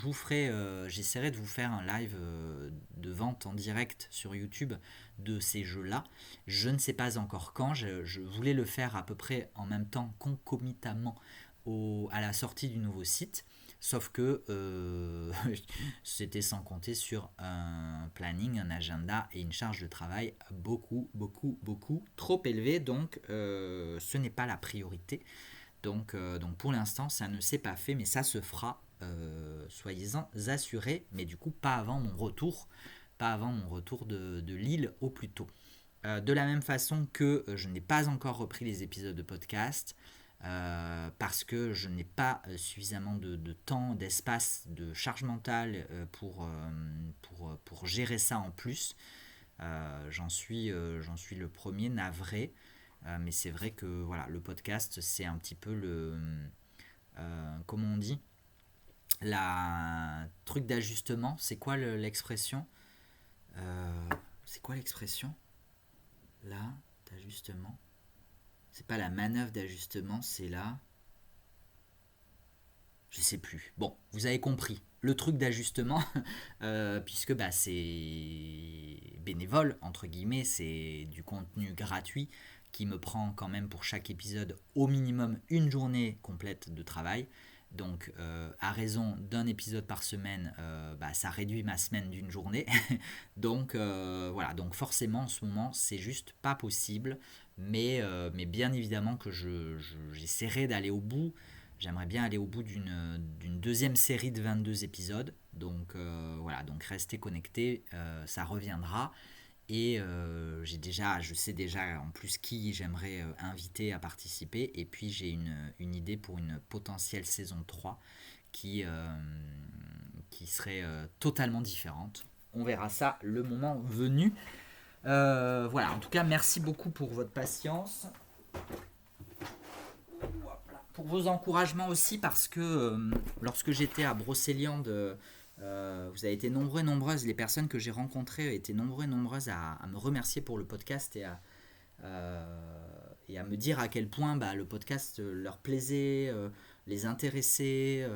Speaker 1: j'essaierai de vous faire un live de vente en direct sur YouTube de ces jeux-là. Je ne sais pas encore quand, je voulais le faire à peu près en même temps, concomitamment à la sortie du nouveau site. Sauf que c'était sans compter sur un planning, un agenda et une charge de travail beaucoup trop élevée. Donc ce n'est pas la priorité. Donc pour l'instant ça ne s'est pas fait, mais ça se fera, soyez-en assurés, mais du coup pas avant mon retour de Lille au plus tôt. De la même façon que je n'ai pas encore repris les épisodes de podcast, parce que je n'ai pas suffisamment de temps, d'espace, de charge mentale pour gérer ça en plus. J'en suis le premier navré, mais c'est vrai que voilà, le podcast c'est un petit peu comment on dit, la truc d'ajustement. C'est quoi l'expression c'est quoi l'expression là d'ajustement? C'est pas la manœuvre d'ajustement, c'est là. Je sais plus. Bon, vous avez compris. Le truc d'ajustement, puisque c'est bénévole, entre guillemets, c'est du contenu gratuit qui me prend quand même pour chaque épisode au minimum une journée complète de travail. Donc à raison d'un épisode par semaine, ça réduit ma semaine d'une journée. Donc voilà, donc forcément en ce moment c'est juste pas possible. Mais bien évidemment que j'essaierai d'aller au bout. J'aimerais bien aller au bout d'une deuxième série de 22 épisodes. Donc voilà, donc restez connectés, ça reviendra. Et je sais déjà en plus qui j'aimerais inviter à participer. Et puis j'ai une idée pour une potentielle saison 3 qui serait totalement différente. On verra ça le moment venu. Voilà, en tout cas, merci beaucoup pour votre patience. Pour vos encouragements aussi, parce que lorsque j'étais à Brocéliande, vous avez été nombreuses, les personnes que j'ai rencontrées étaient nombreuses à me remercier pour le podcast et à me dire à quel point le podcast leur plaisait, les intéressait,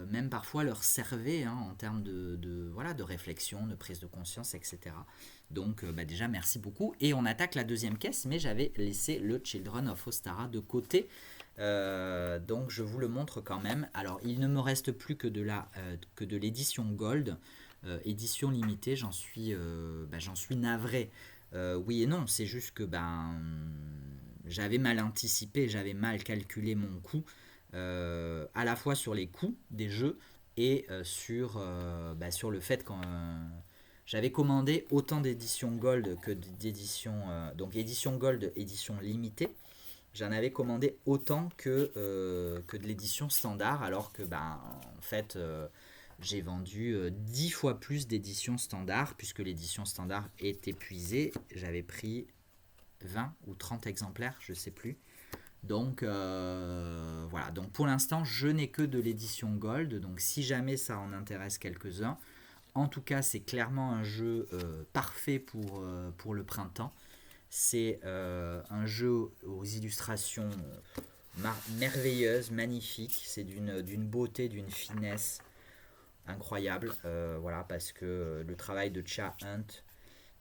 Speaker 1: même parfois leur servait en termes de réflexion, de prise de conscience, etc. Donc déjà merci beaucoup. Et on attaque la deuxième caisse, mais j'avais laissé le Children of Ostara de côté. Donc je vous le montre quand même. Alors il ne me reste plus que de l'édition Gold, édition limitée. J'en suis navré. Oui et non, c'est juste que j'avais mal anticipé, j'avais mal calculé mon coût, à la fois sur les coûts des jeux et sur le fait que j'avais commandé autant d'éditions Gold que d'éditions donc édition Gold, édition limitée. J'en avais commandé autant que de l'édition standard, alors que en fait j'ai vendu 10 fois plus d'éditions standard, puisque l'édition standard est épuisée. J'avais pris 20 ou 30 exemplaires, je sais plus. Donc voilà, donc pour l'instant je n'ai que de l'édition Gold, donc si jamais ça en intéresse quelques-uns, en tout cas c'est clairement un jeu parfait pour le printemps. C'est un jeu aux illustrations merveilleuse, magnifique. C'est d'une beauté, d'une finesse incroyable. Voilà, parce que le travail de Cha Hunt,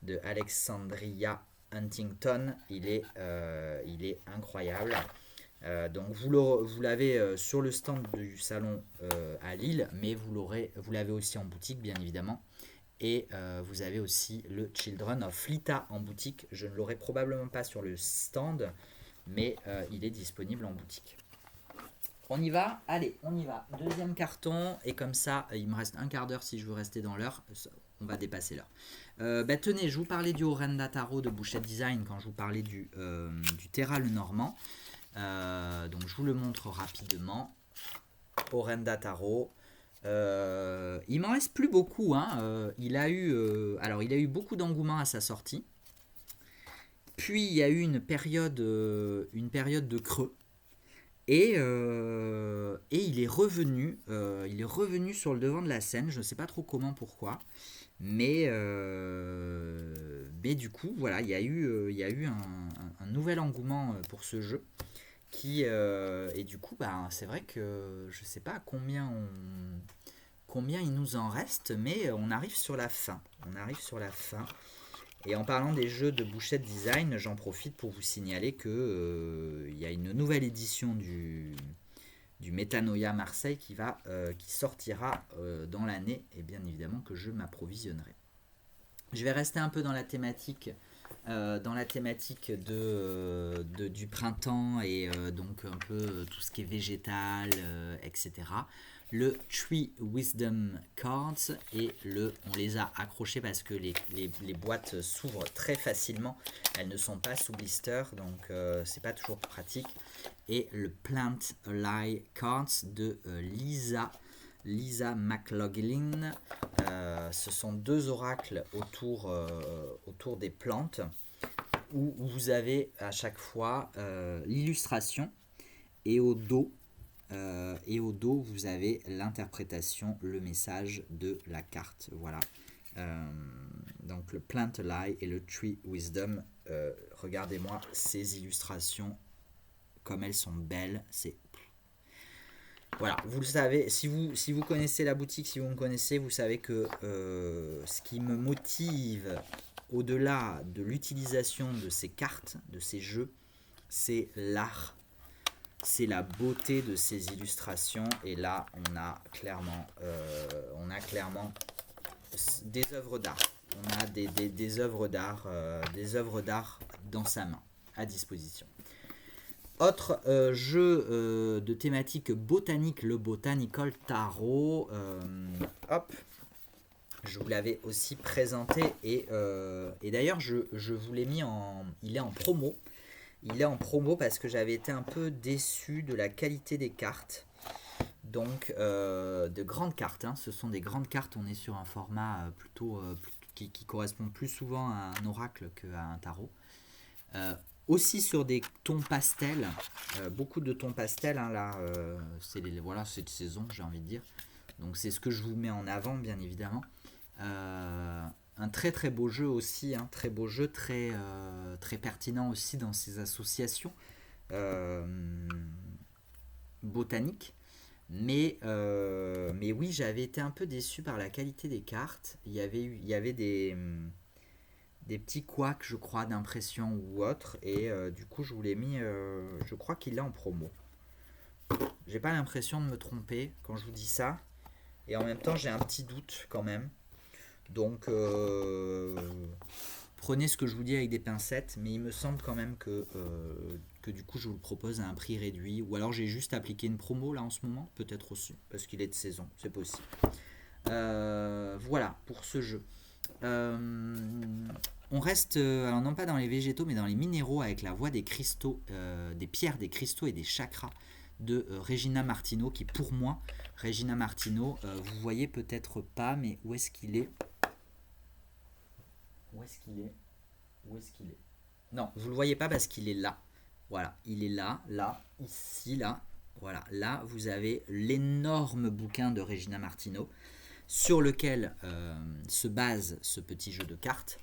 Speaker 1: de Alexandria Huntington, il est incroyable. Donc vous l'avez sur le stand du salon à Lille, mais vous l'avez aussi en boutique, bien évidemment. Et vous avez aussi le Children of Lita en boutique. Je ne l'aurai probablement pas sur le stand, mais il est disponible en boutique. On y va? Allez, on y va. Deuxième carton, et comme ça, il me reste un quart d'heure si je veux rester dans l'heure. On va dépasser l'heure. Tenez, je vous parlais du Orenda Tarot de Bouchette Design quand je vous parlais du Terra le Normand. Donc je vous le montre rapidement. Orenda Tarot. Il m'en reste plus beaucoup. Il a eu beaucoup d'engouement à sa sortie. Puis il y a eu une période de creux. Et il est revenu sur le devant de la scène. Je ne sais pas trop comment, pourquoi. Mais du coup, voilà, il y a eu un nouvel engouement pour ce jeu. Et du coup, c'est vrai que je ne sais pas combien il nous en reste, mais on arrive sur la fin. Et en parlant des jeux de Bouchette Design, j'en profite pour vous signaler que y a une nouvelle édition du Metanoia Marseille qui sortira dans l'année, et bien évidemment que je m'approvisionnerai. Je vais rester un peu dans la thématique du printemps et donc un peu tout ce qui est végétal, etc. Le Tree Wisdom Cards et on les a accrochés parce que les boîtes s'ouvrent très facilement. Elles ne sont pas sous blister, donc c'est pas toujours pratique. Et le Plant Ally Cards de Lisa McLaughlin. Ce sont 2 oracles autour des plantes où vous avez à chaque fois l'illustration et au dos vous avez l'interprétation, le message de la carte. Voilà. Donc le Plant Ally et le Tree Wisdom. Regardez-moi ces illustrations comme elles sont belles. Voilà, vous le savez, si vous connaissez la boutique, si vous me connaissez, vous savez que ce qui me motive au-delà de l'utilisation de ces cartes, de ces jeux, c'est l'art, c'est la beauté de ces illustrations. Et là, on a clairement des œuvres d'art. On a des œuvres d'art dans sa main, à disposition. Autre jeu de thématique botanique, le Botanical Tarot. Je vous l'avais aussi présenté et d'ailleurs je vous l'ai mis il est en promo. Il est en promo parce que j'avais été un peu déçu de la qualité des cartes. Donc de grandes cartes, ce sont des grandes cartes. On est sur un format plutôt qui correspond plus souvent à un oracle qu'à un tarot. Aussi sur des tons pastels, beaucoup de tons pastels, là, c'est de saison, j'ai envie de dire. Donc c'est ce que je vous mets en avant, bien évidemment. Un très très beau jeu aussi, très beau jeu, très pertinent aussi dans ces associations botaniques. Mais oui, j'avais été un peu déçu par la qualité des cartes. Il y avait des petits couacs, je crois, d'impression ou autre, et du coup je vous l'ai mis, je crois qu'il est en promo. J'ai pas l'impression de me tromper quand je vous dis ça, et en même temps j'ai un petit doute quand même. Donc prenez ce que je vous dis avec des pincettes, mais il me semble quand même que du coup je vous le propose à un prix réduit, ou alors j'ai juste appliqué une promo là en ce moment, peut-être aussi, parce qu'il est de saison, c'est possible. Voilà pour ce jeu. On reste, alors non pas dans les végétaux, mais dans les minéraux avec la voie des cristaux, des pierres, des cristaux et des chakras de Regina Martino, qui pour moi, Regina Martino, vous voyez peut-être pas, mais où est-ce qu'il est? Non, vous le voyez pas parce qu'il est là. Voilà, il est là, ici, là. Voilà, là, vous avez l'énorme bouquin de Regina Martino sur lequel se base ce petit jeu de cartes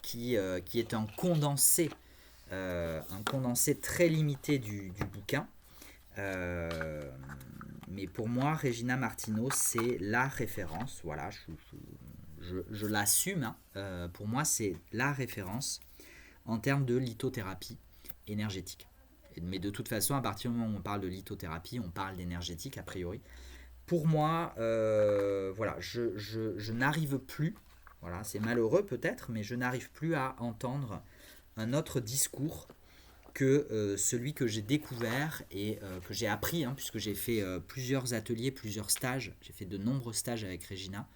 Speaker 1: qui est un condensé très limité du bouquin. Mais pour moi, Regina Martino, c'est la référence. Voilà, je l'assume. Hein. Pour moi, c'est la référence en termes de lithothérapie énergétique. Mais de toute façon, à partir du moment où on parle de lithothérapie, on parle d'énergétique a priori. Pour moi, voilà, je n'arrive plus, voilà, c'est malheureux peut-être, mais je n'arrive plus à entendre un autre discours que celui que j'ai découvert et que j'ai appris, hein, puisque j'ai fait plusieurs ateliers, plusieurs stages. J'ai fait de nombreux stages avec Regina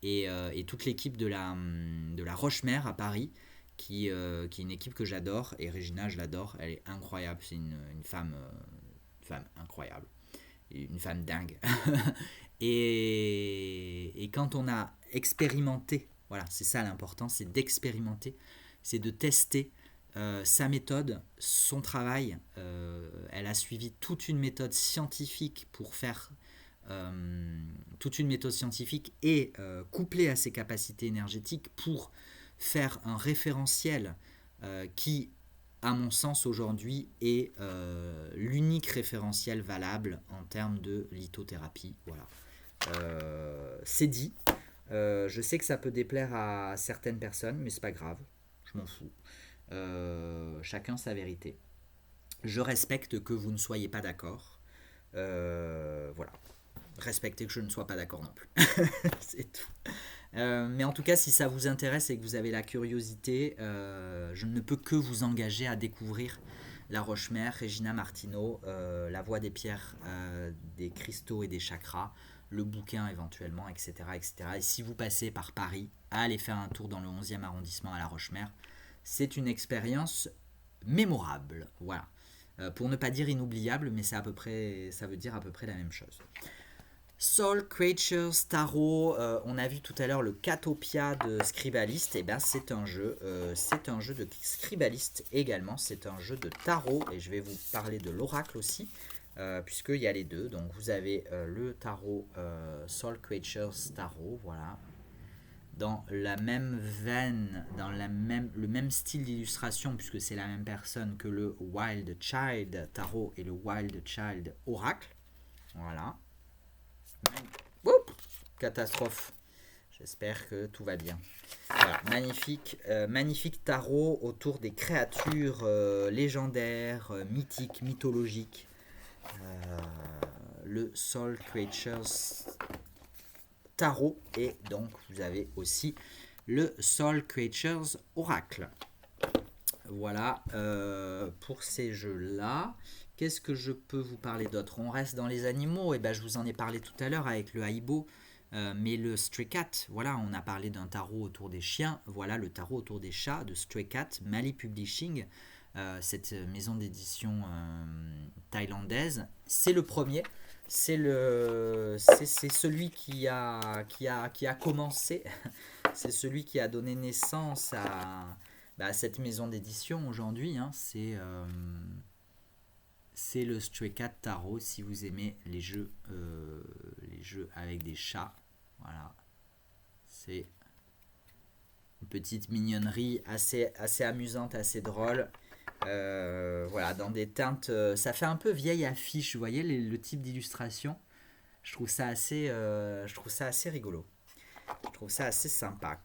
Speaker 1: et toute l'équipe de la Roche-Mère à Paris, qui est une équipe que j'adore. Et Regina, je l'adore, elle est incroyable. C'est une femme incroyable, une femme dingue. Et quand on a expérimenté, voilà, c'est ça l'important, c'est d'expérimenter, c'est de tester sa méthode, son travail. Elle a suivi toute une méthode scientifique pour faire toute une méthode scientifique et couplée à ses capacités énergétiques pour faire un référentiel qui, à mon sens aujourd'hui, est l'unique référentiel valable en termes de lithothérapie. Voilà. C'est dit. Je sais que ça peut déplaire à certaines personnes, mais c'est pas grave. Je m'en fous. Chacun sa vérité. Je respecte que vous ne soyez pas d'accord. Voilà. Respectez que je ne sois pas d'accord non plus. C'est tout. Mais en tout cas, si ça vous intéresse et que vous avez la curiosité, je ne peux que vous engager à découvrir La Roche-Mère, Regina Martino, La Voie des pierres, des cristaux et des chakras, le bouquin éventuellement, etc., etc. Et si vous passez par Paris, allez faire un tour dans le 11e arrondissement à La Roche-Mère. C'est une expérience mémorable. Voilà. Pour ne pas dire inoubliable, mais c'est à peu près, ça veut dire à peu près la même chose. Soul Creatures Tarot, on a vu tout à l'heure le Catopia de Scribalist, et ben c'est un jeu de Scribalist également, c'est un jeu de tarot, et je vais vous parler de l'oracle aussi, puisqu'il y a les deux. Donc vous avez le tarot Soul Creatures Tarot, voilà, dans la même veine, dans le même style d'illustration, puisque c'est la même personne que le Wild Child Tarot et le Wild Child Oracle, voilà. Oups, catastrophe. J'espère que tout va bien. Voilà, magnifique tarot autour des créatures légendaires, mythiques, mythologiques. Le Soul Creatures Tarot. Et donc, vous avez aussi le Soul Creatures Oracle. Voilà pour ces jeux-là. Qu'est-ce que je peux vous parler d'autre? On reste dans les animaux. Et ben, je vous en ai parlé tout à l'heure avec le Haibo. Mais le Stray Cat, voilà, on a parlé d'un tarot autour des chiens. Voilà le tarot autour des chats de Stray Cat, Mali Publishing. Cette maison d'édition thaïlandaise. C'est le premier. C'est celui qui a commencé. C'est celui qui a donné naissance à cette maison d'édition aujourd'hui. Hein. C'est le Stray Cat Tarot si vous aimez les jeux avec des chats. Voilà. C'est une petite mignonnerie assez amusante, assez drôle. Voilà, dans des teintes. Ça fait un peu vieille affiche, vous voyez le type d'illustration. Je trouve ça assez rigolo. Je trouve ça assez sympa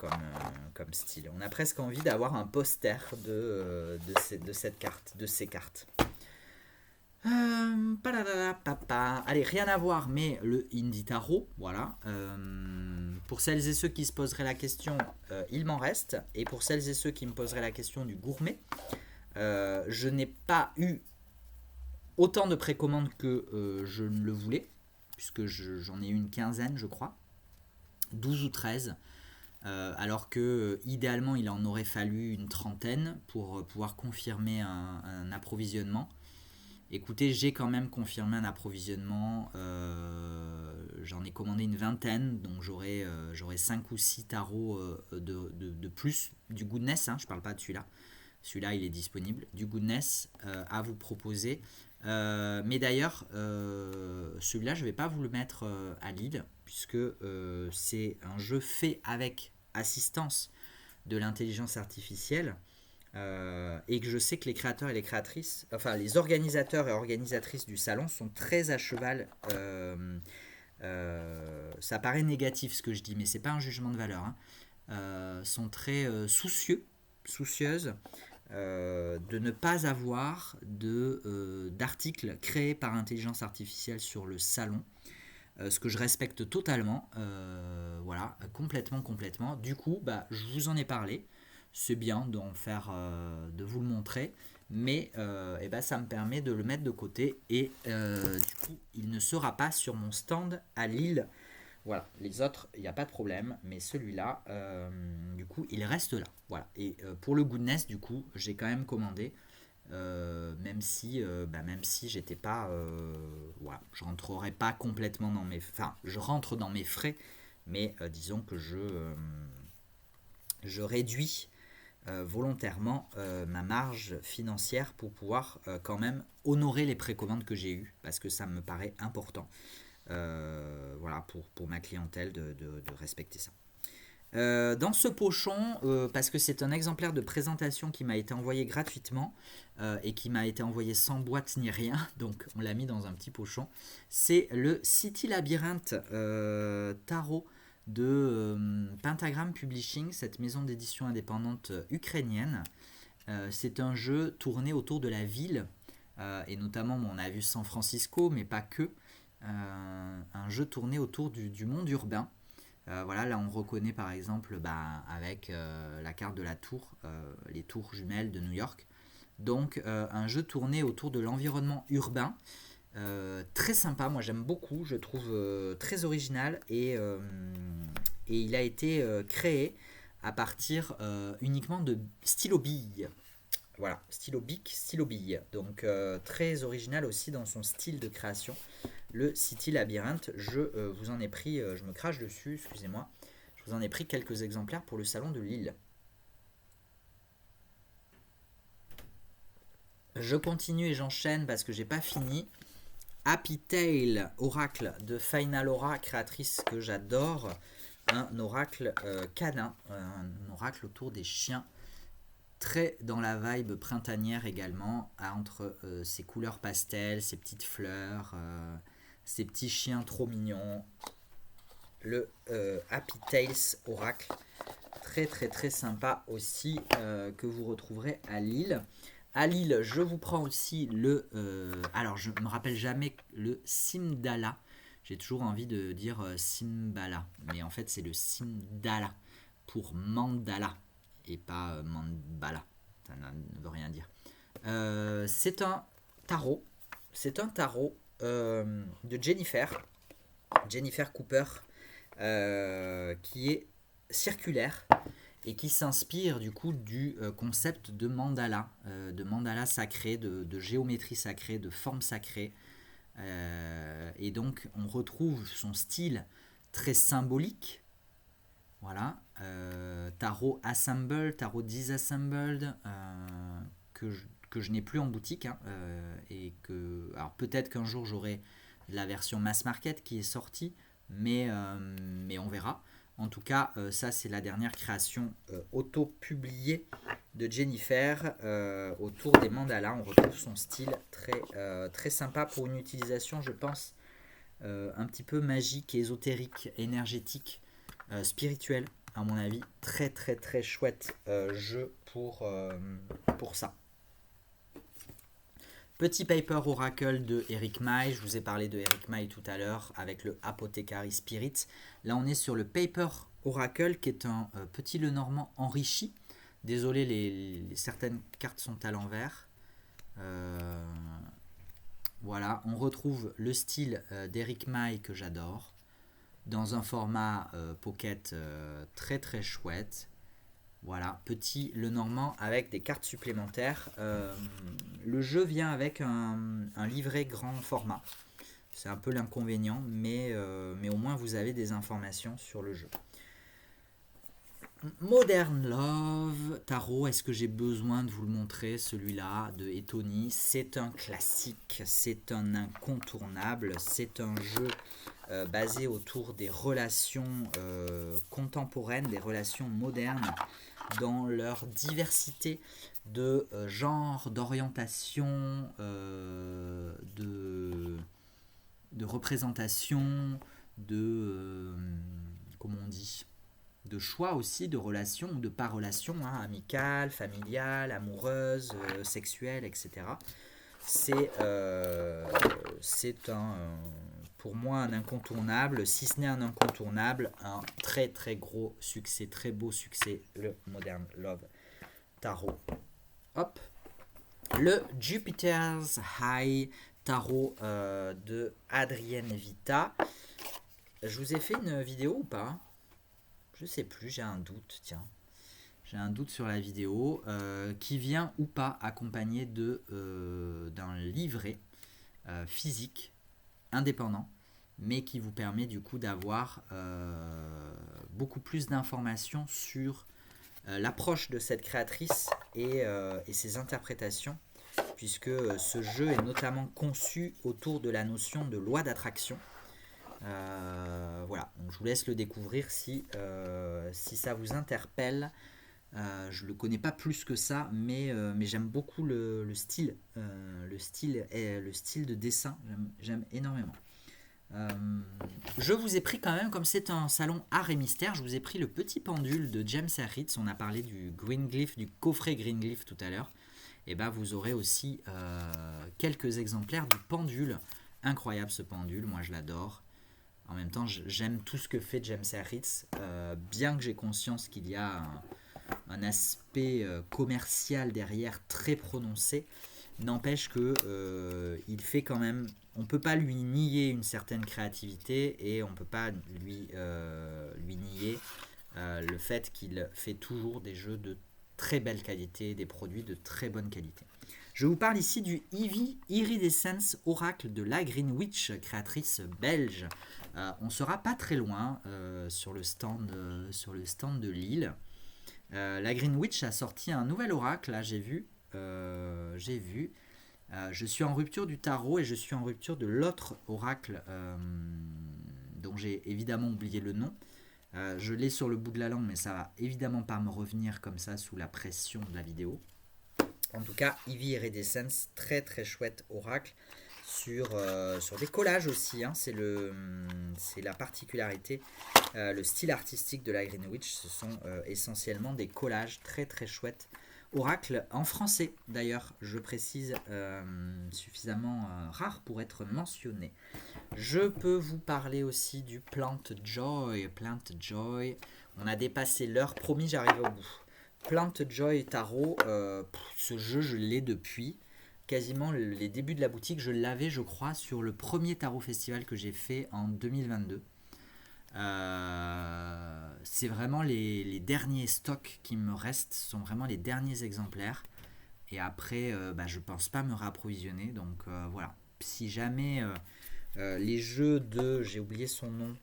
Speaker 1: comme style. On a presque envie d'avoir un poster de cette carte, de ces cartes. Allez, rien à voir, mais le Indie Tarot, voilà. Pour celles et ceux qui se poseraient la question, il m'en reste. Et pour celles et ceux qui me poseraient la question du gourmet, je n'ai pas eu autant de précommandes que je ne le voulais, puisque j'en ai eu une quinzaine, je crois, 12 ou 13. Alors que idéalement il en aurait fallu une trentaine pour pouvoir confirmer un approvisionnement. Écoutez, j'ai quand même confirmé un approvisionnement, j'en ai commandé une vingtaine, donc j'aurai 5 ou 6 tarots de plus, du Goodness, hein, je ne parle pas de celui-là, celui-là il est disponible, du Goodness à vous proposer. Mais d'ailleurs, celui-là je ne vais pas vous le mettre à Lille, puisque c'est un jeu fait avec assistance de l'intelligence artificielle. et que je sais que les créateurs et les créatrices, enfin les organisateurs et organisatrices du salon sont très à cheval. Ça paraît négatif ce que je dis, mais c'est pas un jugement de valeur, hein. Sont très soucieuses de ne pas avoir d'articles créés par intelligence artificielle sur le salon. Ce que je respecte totalement, voilà, complètement. Du coup, bah, je vous en ai parlé. C'est bien de vous le montrer, mais eh ben, ça me permet de le mettre de côté et du coup, il ne sera pas sur mon stand à Lille. Voilà, les autres, il n'y a pas de problème, mais celui-là, du coup, il reste là. Voilà. Et pour le Goodness, du coup, j'ai quand même commandé, même si j'étais pas, voilà, je rentrerai pas complètement dans mes, enfin, je rentre dans mes frais, mais disons que je réduis volontairement ma marge financière pour pouvoir quand même honorer les précommandes que j'ai eues, parce que ça me paraît important. Voilà, pour ma clientèle de respecter ça. Dans ce pochon, parce que c'est un exemplaire de présentation qui m'a été envoyé gratuitement et qui m'a été envoyé sans boîte ni rien, donc on l'a mis dans un petit pochon, c'est le City Labyrinthe Tarot de Pentagram Publishing, cette maison d'édition indépendante ukrainienne. C'est un jeu tourné autour de la ville, et notamment on a vu San Francisco, mais pas que. Un jeu tourné autour du monde urbain. Voilà, là on reconnaît par exemple avec la carte de la tour, les tours jumelles de New York. Donc un jeu tourné autour de l'environnement urbain, très sympa, moi j'aime beaucoup, je trouve très original et il a été créé à partir uniquement de stylo billes. Voilà, stylo bic, stylo bille. Donc très original aussi dans son style de création. Le City Labyrinthe, je vous en ai pris, je me crache dessus, excusez-moi. Je vous en ai pris quelques exemplaires pour le salon de Lille. Je continue et j'enchaîne parce que j'ai pas fini. Happy Tail, oracle de Final Aura, créatrice que j'adore. Un oracle canin, un oracle autour des chiens. Très dans la vibe printanière également, entre ces couleurs pastel, ces petites fleurs, ces petits chiens trop mignons. Le Happy Tails Oracle, très sympa aussi, que vous retrouverez à Lille. À Lille, je vous prends aussi alors je me rappelle jamais le Simdala. J'ai toujours envie de dire Simbala, mais en fait c'est le Simdala pour mandala et pas mandala. Ça ne veut rien dire. C'est un tarot. C'est un tarot de Jennifer Cooper, qui est circulaire et qui s'inspire du coup du concept de mandala sacré, de géométrie sacrée, de forme sacrée. Et donc on retrouve son style très symbolique. Voilà, tarot assembled, tarot disassembled, que je n'ai plus en boutique, hein, et que, alors peut-être qu'un jour j'aurai la version mass market qui est sortie, mais on verra. En tout cas, ça c'est la dernière création auto-publiée de Jennifer autour des mandalas. On retrouve son style très sympa pour une utilisation, je pense, un petit peu magique, ésotérique, énergétique, spirituel, à mon avis. Très chouette jeu pour ça. Petit paper oracle de Eric May. Je vous ai parlé de Eric May tout à l'heure avec le Apothecary Spirit. Là, on est sur le paper oracle qui est un petit Lenormand enrichi. Désolé, certaines cartes sont à l'envers. Voilà, on retrouve le style d'Eric May que j'adore, dans un format pocket très chouette. Voilà, petit Lenormand avec des cartes supplémentaires. Le jeu vient avec un livret grand format. C'est un peu l'inconvénient, mais au moins vous avez des informations sur le jeu. Modern Love Tarot, est-ce que j'ai besoin de vous le montrer, celui-là de Etony? C'est un classique, c'est un incontournable, c'est un jeu basé autour des relations contemporaines, des relations modernes, dans leur diversité de genre, d'orientation, de représentation, comment on dit, de choix aussi, de relations ou de pas relations, hein, amicales, familiales, amoureuses, sexuelles, etc. C'est pour moi un incontournable, si ce n'est un incontournable, un très très gros succès, très beau succès, le Modern Love Tarot. Hop, le Jupiter's High Tarot de Adrienne Vita. Je vous ai fait une vidéo ou pas? Je sais plus, j'ai un doute, tiens. J'ai un doute sur la vidéo qui vient ou pas accompagné d'un livret physique indépendant, mais qui vous permet du coup d'avoir beaucoup plus d'informations sur l'approche de cette créatrice et ses interprétations, puisque ce jeu est notamment conçu autour de la notion de loi d'attraction. Voilà, donc je vous laisse le découvrir si ça vous interpelle. Je le connais pas plus que ça, mais j'aime beaucoup le style de dessin. J'aime énormément. Je vous ai pris quand même, comme c'est un salon art et mystère, je vous ai pris le petit pendule de James Herritz. On a parlé du Greenglyph, du coffret Greenglyph tout à l'heure. Et ben vous aurez aussi quelques exemplaires du pendule. Incroyable ce pendule, moi je l'adore. En même temps, j'aime tout ce que fait James Herritz, bien que j'ai conscience qu'il y a un aspect commercial derrière très prononcé. N'empêche que il fait quand même, on peut pas lui nier une certaine créativité et on peut pas lui nier le fait qu'il fait toujours des jeux de très belle qualité, des produits de très bonne qualité. Je vous parle ici du Eevee Iridescence Oracle de la Green Witch, créatrice belge. On sera pas très loin sur le stand de Lille. La Green Witch a sorti un nouvel oracle, là j'ai vu. Je suis en rupture du tarot et je suis en rupture de l'autre oracle dont j'ai évidemment oublié le nom. Je l'ai sur le bout de la langue, mais ça va évidemment pas me revenir comme ça sous la pression de la vidéo. En tout cas, Eevee Iridescence, très très chouette oracle sur des collages aussi. Hein. C'est la particularité, le style artistique de la Green Witch. Ce sont essentiellement des collages très très chouettes. Oracle en français d'ailleurs, je précise, suffisamment rare pour être mentionné. Je peux vous parler aussi du Plant Joy. Plant Joy, on a dépassé l'heure, promis j'arrive au bout. Plant Joy Tarot, ce jeu je l'ai depuis quasiment les débuts de la boutique. Je l'avais je crois sur le premier Tarot Festival que j'ai fait en 2022. C'est vraiment les derniers stocks qui me restent, sont vraiment les derniers exemplaires. Et après, je pense pas me réapprovisionner. Donc voilà. Si jamais les jeux de, j'ai oublié son nom,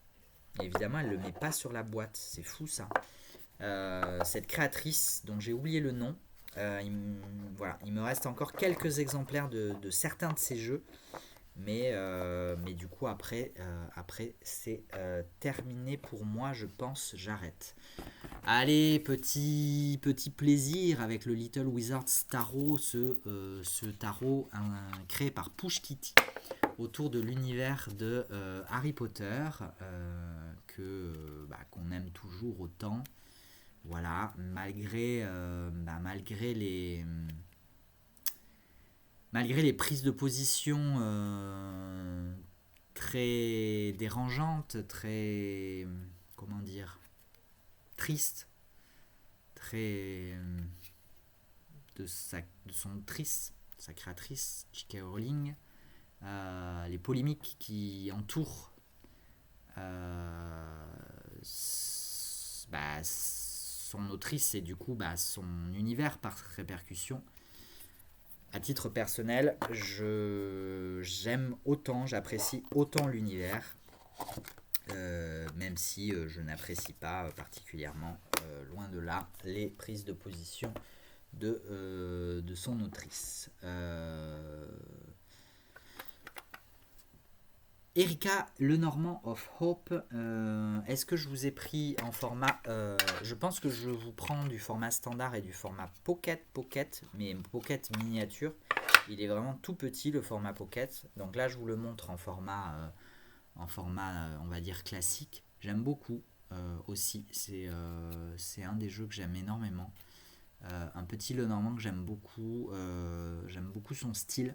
Speaker 1: évidemment elle le met pas sur la boîte, c'est fou ça. Cette créatrice dont j'ai oublié le nom, il me reste encore quelques exemplaires de certains de ces jeux. Mais du coup après c'est terminé pour moi, je pense, j'arrête. Allez, petit plaisir avec le Little Wizards Tarot, ce tarot créé par Push Kitty autour de l'univers de Harry Potter qu'on aime toujours autant. Voilà, malgré les prises de position très dérangeantes, très, comment dire, tristes, très de son autrice, sa créatrice, J.K. Rowling, les polémiques qui entourent son autrice et du coup son univers par répercussion. À titre personnel, j'aime autant, j'apprécie autant l'univers, même si je n'apprécie pas particulièrement, loin de là, les prises de position de son autrice. Erika Lenormand of Hope, est-ce que je vous ai pris en format... je pense que je vous prends du format standard et du format Pocket, mais Pocket miniature. Il est vraiment tout petit le format Pocket. Donc là je vous le montre en format on va dire classique. J'aime beaucoup aussi, c'est un des jeux que j'aime énormément. Un petit Lenormand que j'aime beaucoup son style.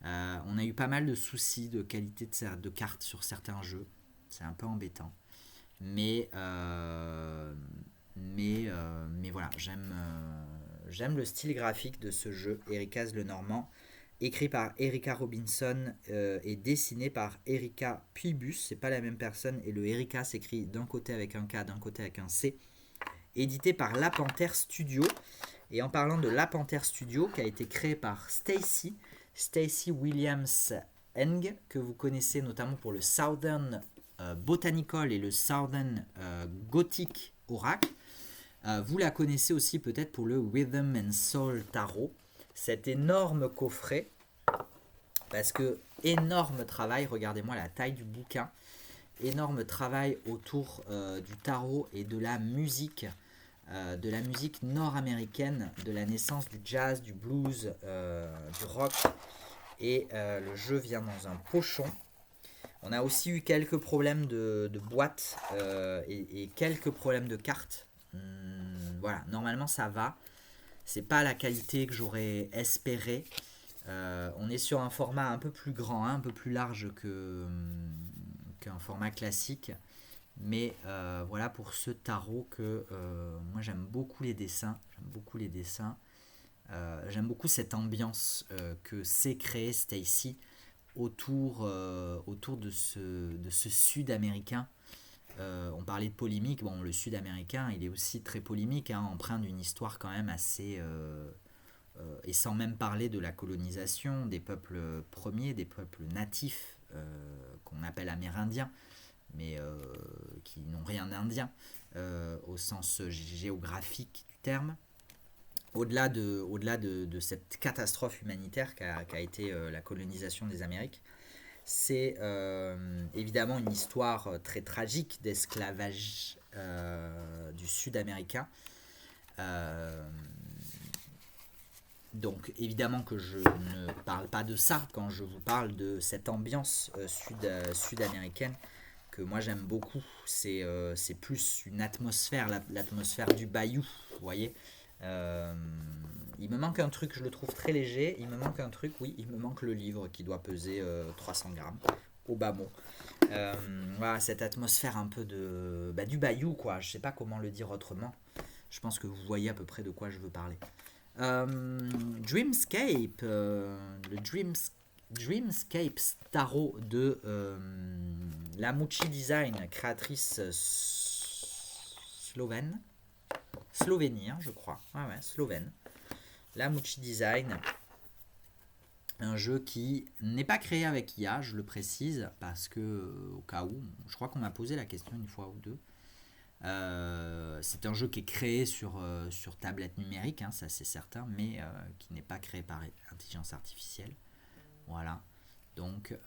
Speaker 1: On a eu pas mal de soucis de qualité de cartes sur certains jeux. C'est un peu embêtant. Mais, mais voilà, j'aime le style graphique de ce jeu, Erika's Lenormand, écrit par Erika Robinson et dessiné par Erika Puibus. C'est pas la même personne et le Erika s'écrit d'un côté avec un K, d'un côté avec un C. Édité par La Panthère Studio. Et en parlant de La Panthère Studio, qui a été créé par Stacey Williams Eng, que vous connaissez notamment pour le Southern Botanical et le Southern Gothic Oracle. Vous la connaissez aussi peut-être pour le Rhythm and Soul Tarot, cet énorme coffret, parce que énorme travail, regardez-moi la taille du bouquin, énorme travail autour du tarot et de la musique nord-américaine, de la naissance du jazz, du blues, du rock. Et le jeu vient dans un pochon. On a aussi eu quelques problèmes de boîte et quelques problèmes de cartes. Voilà, normalement ça va. C'est pas la qualité que j'aurais espéré. On est sur un format un peu plus grand, un peu plus large qu'un format classique. Mais voilà pour ce tarot que moi j'aime beaucoup les dessins. J'aime beaucoup cette ambiance que s'est créée Stacey autour de ce sud-américain. On parlait de polémique, bon le sud-américain il est aussi très polémique, hein, empreint d'une histoire quand même assez... et sans même parler de la colonisation des peuples premiers, des peuples natifs qu'on appelle amérindiens, mais qui n'ont rien d'indien au sens géographique du terme. Au-delà de cette catastrophe humanitaire qu'a été la colonisation des Amériques, c'est évidemment une histoire très tragique d'esclavage du sud-américain. Donc évidemment que je ne parle pas de ça quand je vous parle de cette ambiance sud-américaine que moi j'aime beaucoup. C'est plus une atmosphère, l'atmosphère du bayou, vous voyez. Il me manque un truc, je le trouve très léger. Il me manque un truc, oui, il me manque le livre qui doit peser 300 grammes au bas mot. Voilà, cette atmosphère un peu du bayou, quoi. Je sais pas comment le dire autrement. Je pense que vous voyez à peu près de quoi je veux parler. Dreamscape, Dreamscape Tarot de Lamucci Design, créatrice Slovénie, hein, je crois. Ouais, slovène. Lamucci Design. Un jeu qui n'est pas créé avec IA, je le précise, parce que au cas où, je crois qu'on m'a posé la question une fois ou deux. C'est un jeu qui est créé sur tablette numérique, hein, ça c'est certain, mais qui n'est pas créé par intelligence artificielle. Voilà. Donc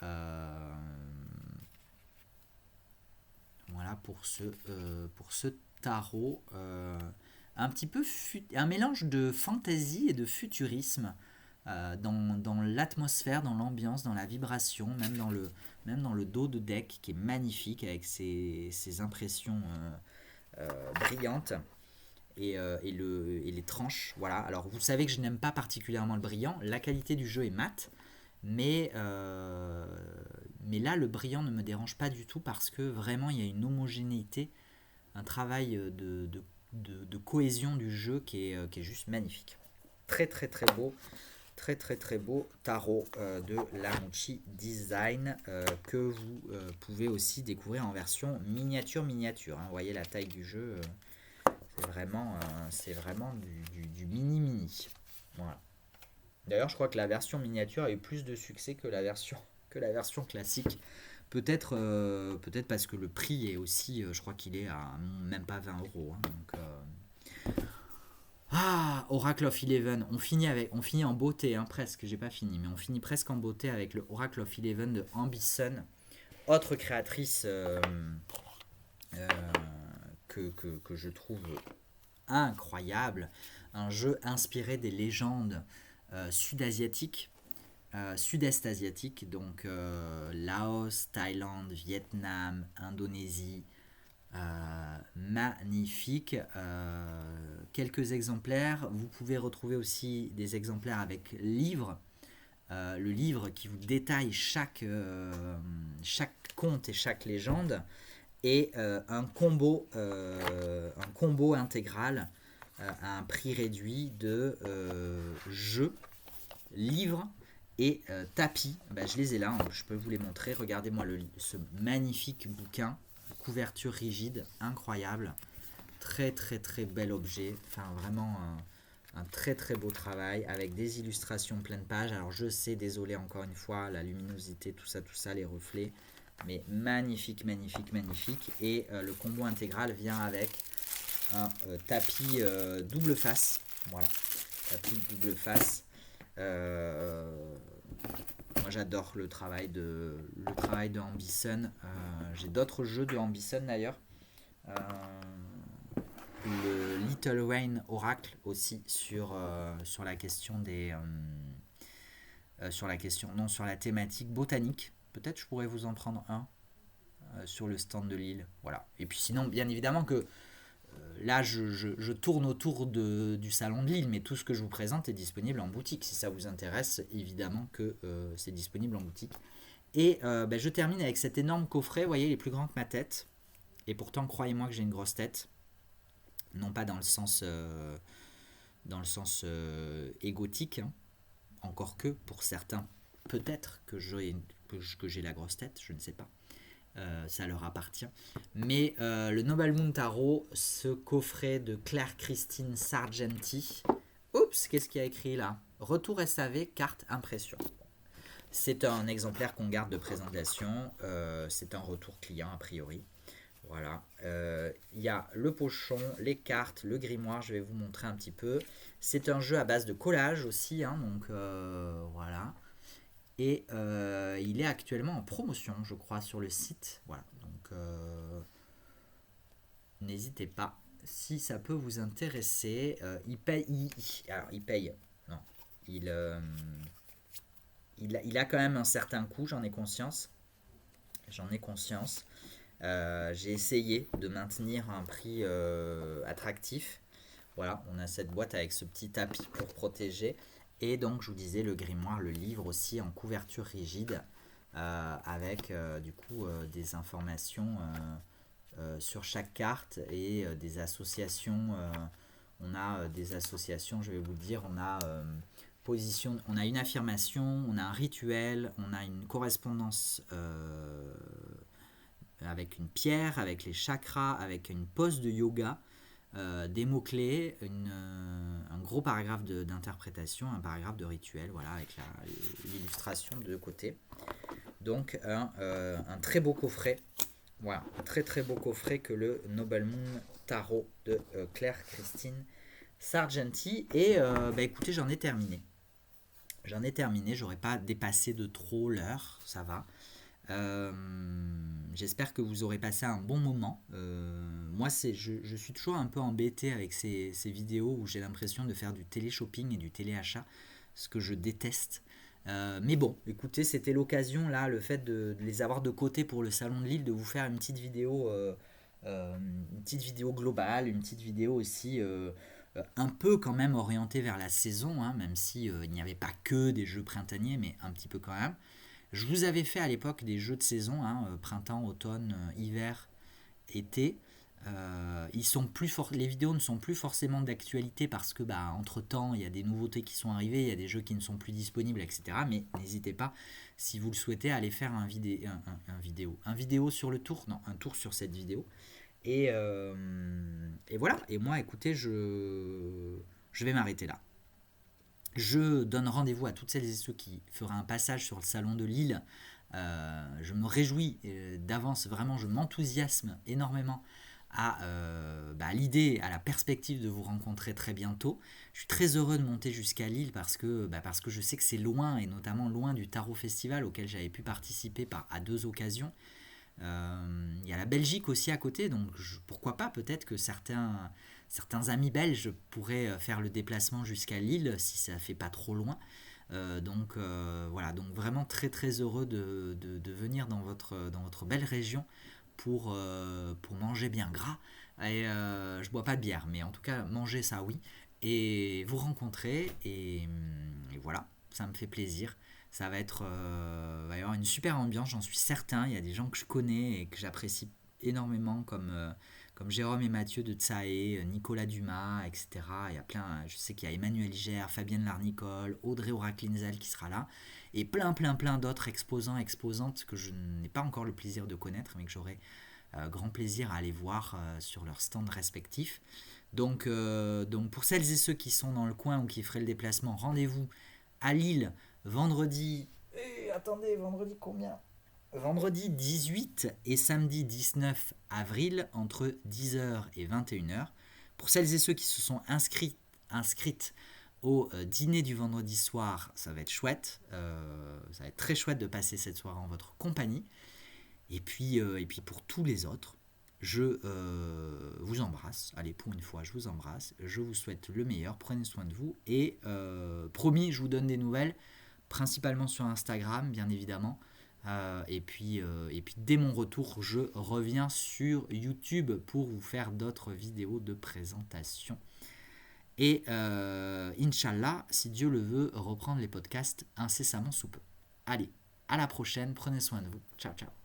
Speaker 1: voilà pour ce tarot. Un petit peu un mélange de fantasy et de futurisme dans l'atmosphère, dans l'ambiance, dans la vibration, même dans le dos de deck qui est magnifique avec ses impressions brillantes et les tranches. Voilà. Alors vous savez que je n'aime pas particulièrement le brillant. La qualité du jeu est mate, mais là le brillant ne me dérange pas du tout parce que vraiment il y a une homogénéité, un travail de cohésion du jeu qui est juste magnifique. Très très très beau. Très très très beau tarot de Lamucci Design que vous pouvez aussi découvrir en version miniature. Hein. Vous voyez la taille du jeu, c'est vraiment du mini. Voilà. D'ailleurs, je crois que la version miniature a eu plus de succès que la version classique. Peut-être parce que le prix est aussi, je crois qu'il est à même pas 20 €. Hein, donc, Oracle of Eleven. On finit en beauté, hein, presque. J'ai pas fini, mais on finit presque en beauté avec le Oracle of Eleven de Ambison. autre créatrice que je trouve incroyable, un jeu inspiré des légendes sud-asiatiques, sud-est asiatiques, donc Laos, Thaïlande, Vietnam, Indonésie. Magnifique. Quelques exemplaires. Vous pouvez retrouver aussi des exemplaires avec livre. Le livre qui vous détaille chaque conte et chaque légende. Et un combo intégral à un prix réduit de jeux, livres et tapis. Je les ai là, hein, je peux vous les montrer. Regardez-moi ce magnifique bouquin. Couverture rigide, incroyable, très très très bel objet, enfin vraiment un très très beau travail avec des illustrations pleine page. Alors je sais, désolé encore une fois, la luminosité, tout ça, les reflets, mais magnifique, magnifique, magnifique. Et le combo intégral vient avec un tapis double face, voilà, tapis double face. Moi j'adore le travail de Ambison. J'ai d'autres jeux de Ambison d'ailleurs. Le Little Rain Oracle aussi sur la question des sur la thématique botanique. Peut-être je pourrais vous en prendre un sur le stand de Lille. Voilà. Et puis sinon, bien évidemment que là, je tourne autour du salon de Lille, mais tout ce que je vous présente est disponible en boutique. Si ça vous intéresse, évidemment que c'est disponible en boutique. Et je termine avec cet énorme coffret, vous voyez, il est plus grand que ma tête. Et pourtant, croyez-moi que j'ai une grosse tête. Non pas dans le sens égotique, hein. Encore que, pour certains, peut-être que j'ai la grosse tête, je ne sais pas. Ça leur appartient. Mais le Noble Moon Tarot, ce coffret de Claire Christine Sargenti. Oups, qu'est-ce qu'il y a écrit là? Retour SAV, carte impression. C'est un exemplaire qu'on garde de présentation. C'est un retour client a priori. Voilà. Il y a le pochon, les cartes, le grimoire. Je vais vous montrer un petit peu. C'est un jeu à base de collage aussi. Hein, donc voilà. Et il est actuellement en promotion, je crois, sur le site. Voilà, donc n'hésitez pas si ça peut vous intéresser. Il paye. Alors, il paye. Non. Il a quand même un certain coût, j'en ai conscience. J'ai essayé de maintenir un prix attractif. Voilà, on a cette boîte avec ce petit tapis pour protéger. Et donc, je vous disais, le grimoire, le livre aussi en couverture rigide, avec du coup des informations sur chaque carte et des associations. On a des associations, je vais vous le dire, on a on a une affirmation, on a un rituel, on a une correspondance avec une pierre, avec les chakras, avec une pose de yoga. Des mots-clés, un gros paragraphe d'interprétation, un paragraphe de rituel, voilà, avec l'illustration de côté. Donc un très beau coffret, voilà, un très très beau coffret que le Noble Moon Tarot de Claire Christine Sargenti. Et écoutez, j'en ai terminé. J'aurais pas dépassé de trop l'heure, ça va. J'espère que vous aurez passé un bon moment. Moi, je suis toujours un peu embêté avec ces vidéos où j'ai l'impression de faire du télé-shopping et du télé-achat, ce que je déteste. Mais bon, écoutez, c'était l'occasion, là, le fait de les avoir de côté pour le Salon de Lille, de vous faire une petite vidéo globale, une petite vidéo aussi un peu quand même orientée vers la saison, hein, même si il n'y avait pas que des jeux printaniers, mais un petit peu quand même. Je vous avais fait à l'époque des jeux de saison, hein, printemps, automne, hiver, été. Les vidéos ne sont plus forcément d'actualité parce que entre temps il y a des nouveautés qui sont arrivées, il y a des jeux qui ne sont plus disponibles, etc. Mais n'hésitez pas, si vous le souhaitez, à aller faire un vidéo sur le tour, non, un tour sur cette vidéo. Et voilà. Et moi, écoutez, je vais m'arrêter là. Je donne rendez-vous à toutes celles et ceux qui feront un passage sur le salon de Lille. Je me réjouis d'avance, vraiment, je m'enthousiasme énormément à l'idée, à la perspective de vous rencontrer très bientôt. Je suis très heureux de monter jusqu'à Lille parce que je sais que c'est loin, et notamment loin du Tarot Festival auquel j'avais pu participer à 2 occasions. Il y a la Belgique aussi à côté, donc pourquoi pas, peut-être que certains amis belges pourraient faire le déplacement jusqu'à Lille si ça fait pas trop loin. Voilà, donc vraiment très très heureux de venir dans votre belle région pour manger bien gras. Et je bois pas de bière, mais en tout cas manger ça oui. Et vous rencontrer, et voilà, ça me fait plaisir. Ça va y avoir une super ambiance, j'en suis certain. Il y a des gens que je connais et que j'apprécie énormément, comme Jérôme et Mathieu de Tsae, Nicolas Dumas, etc. Il y a plein, je sais qu'il y a Emmanuel Iger, Fabienne Larnicole, Audrey Aura-Klinzel qui sera là, et plein d'autres exposants, exposantes que je n'ai pas encore le plaisir de connaître, mais que j'aurai grand plaisir à aller voir sur leurs stands respectifs. Donc pour celles et ceux qui sont dans le coin ou qui feraient le déplacement, rendez-vous à Lille vendredi. Attendez, vendredi combien? Vendredi 18 et samedi 19 avril entre 10h et 21h. Pour celles et ceux qui se sont inscrites au dîner du vendredi soir, ça va être chouette. Ça va être très chouette de passer cette soirée en votre compagnie. Et puis pour tous les autres, je vous embrasse. Allez, pour une fois, je vous embrasse. Je vous souhaite le meilleur. Prenez soin de vous. Et promis, je vous donne des nouvelles, principalement sur Instagram, bien évidemment. Et puis dès mon retour, je reviens sur YouTube pour vous faire d'autres vidéos de présentation. Et Inch'Allah, si Dieu le veut, reprendre les podcasts incessamment sous peu. Allez, à la prochaine. Prenez soin de vous. Ciao, ciao.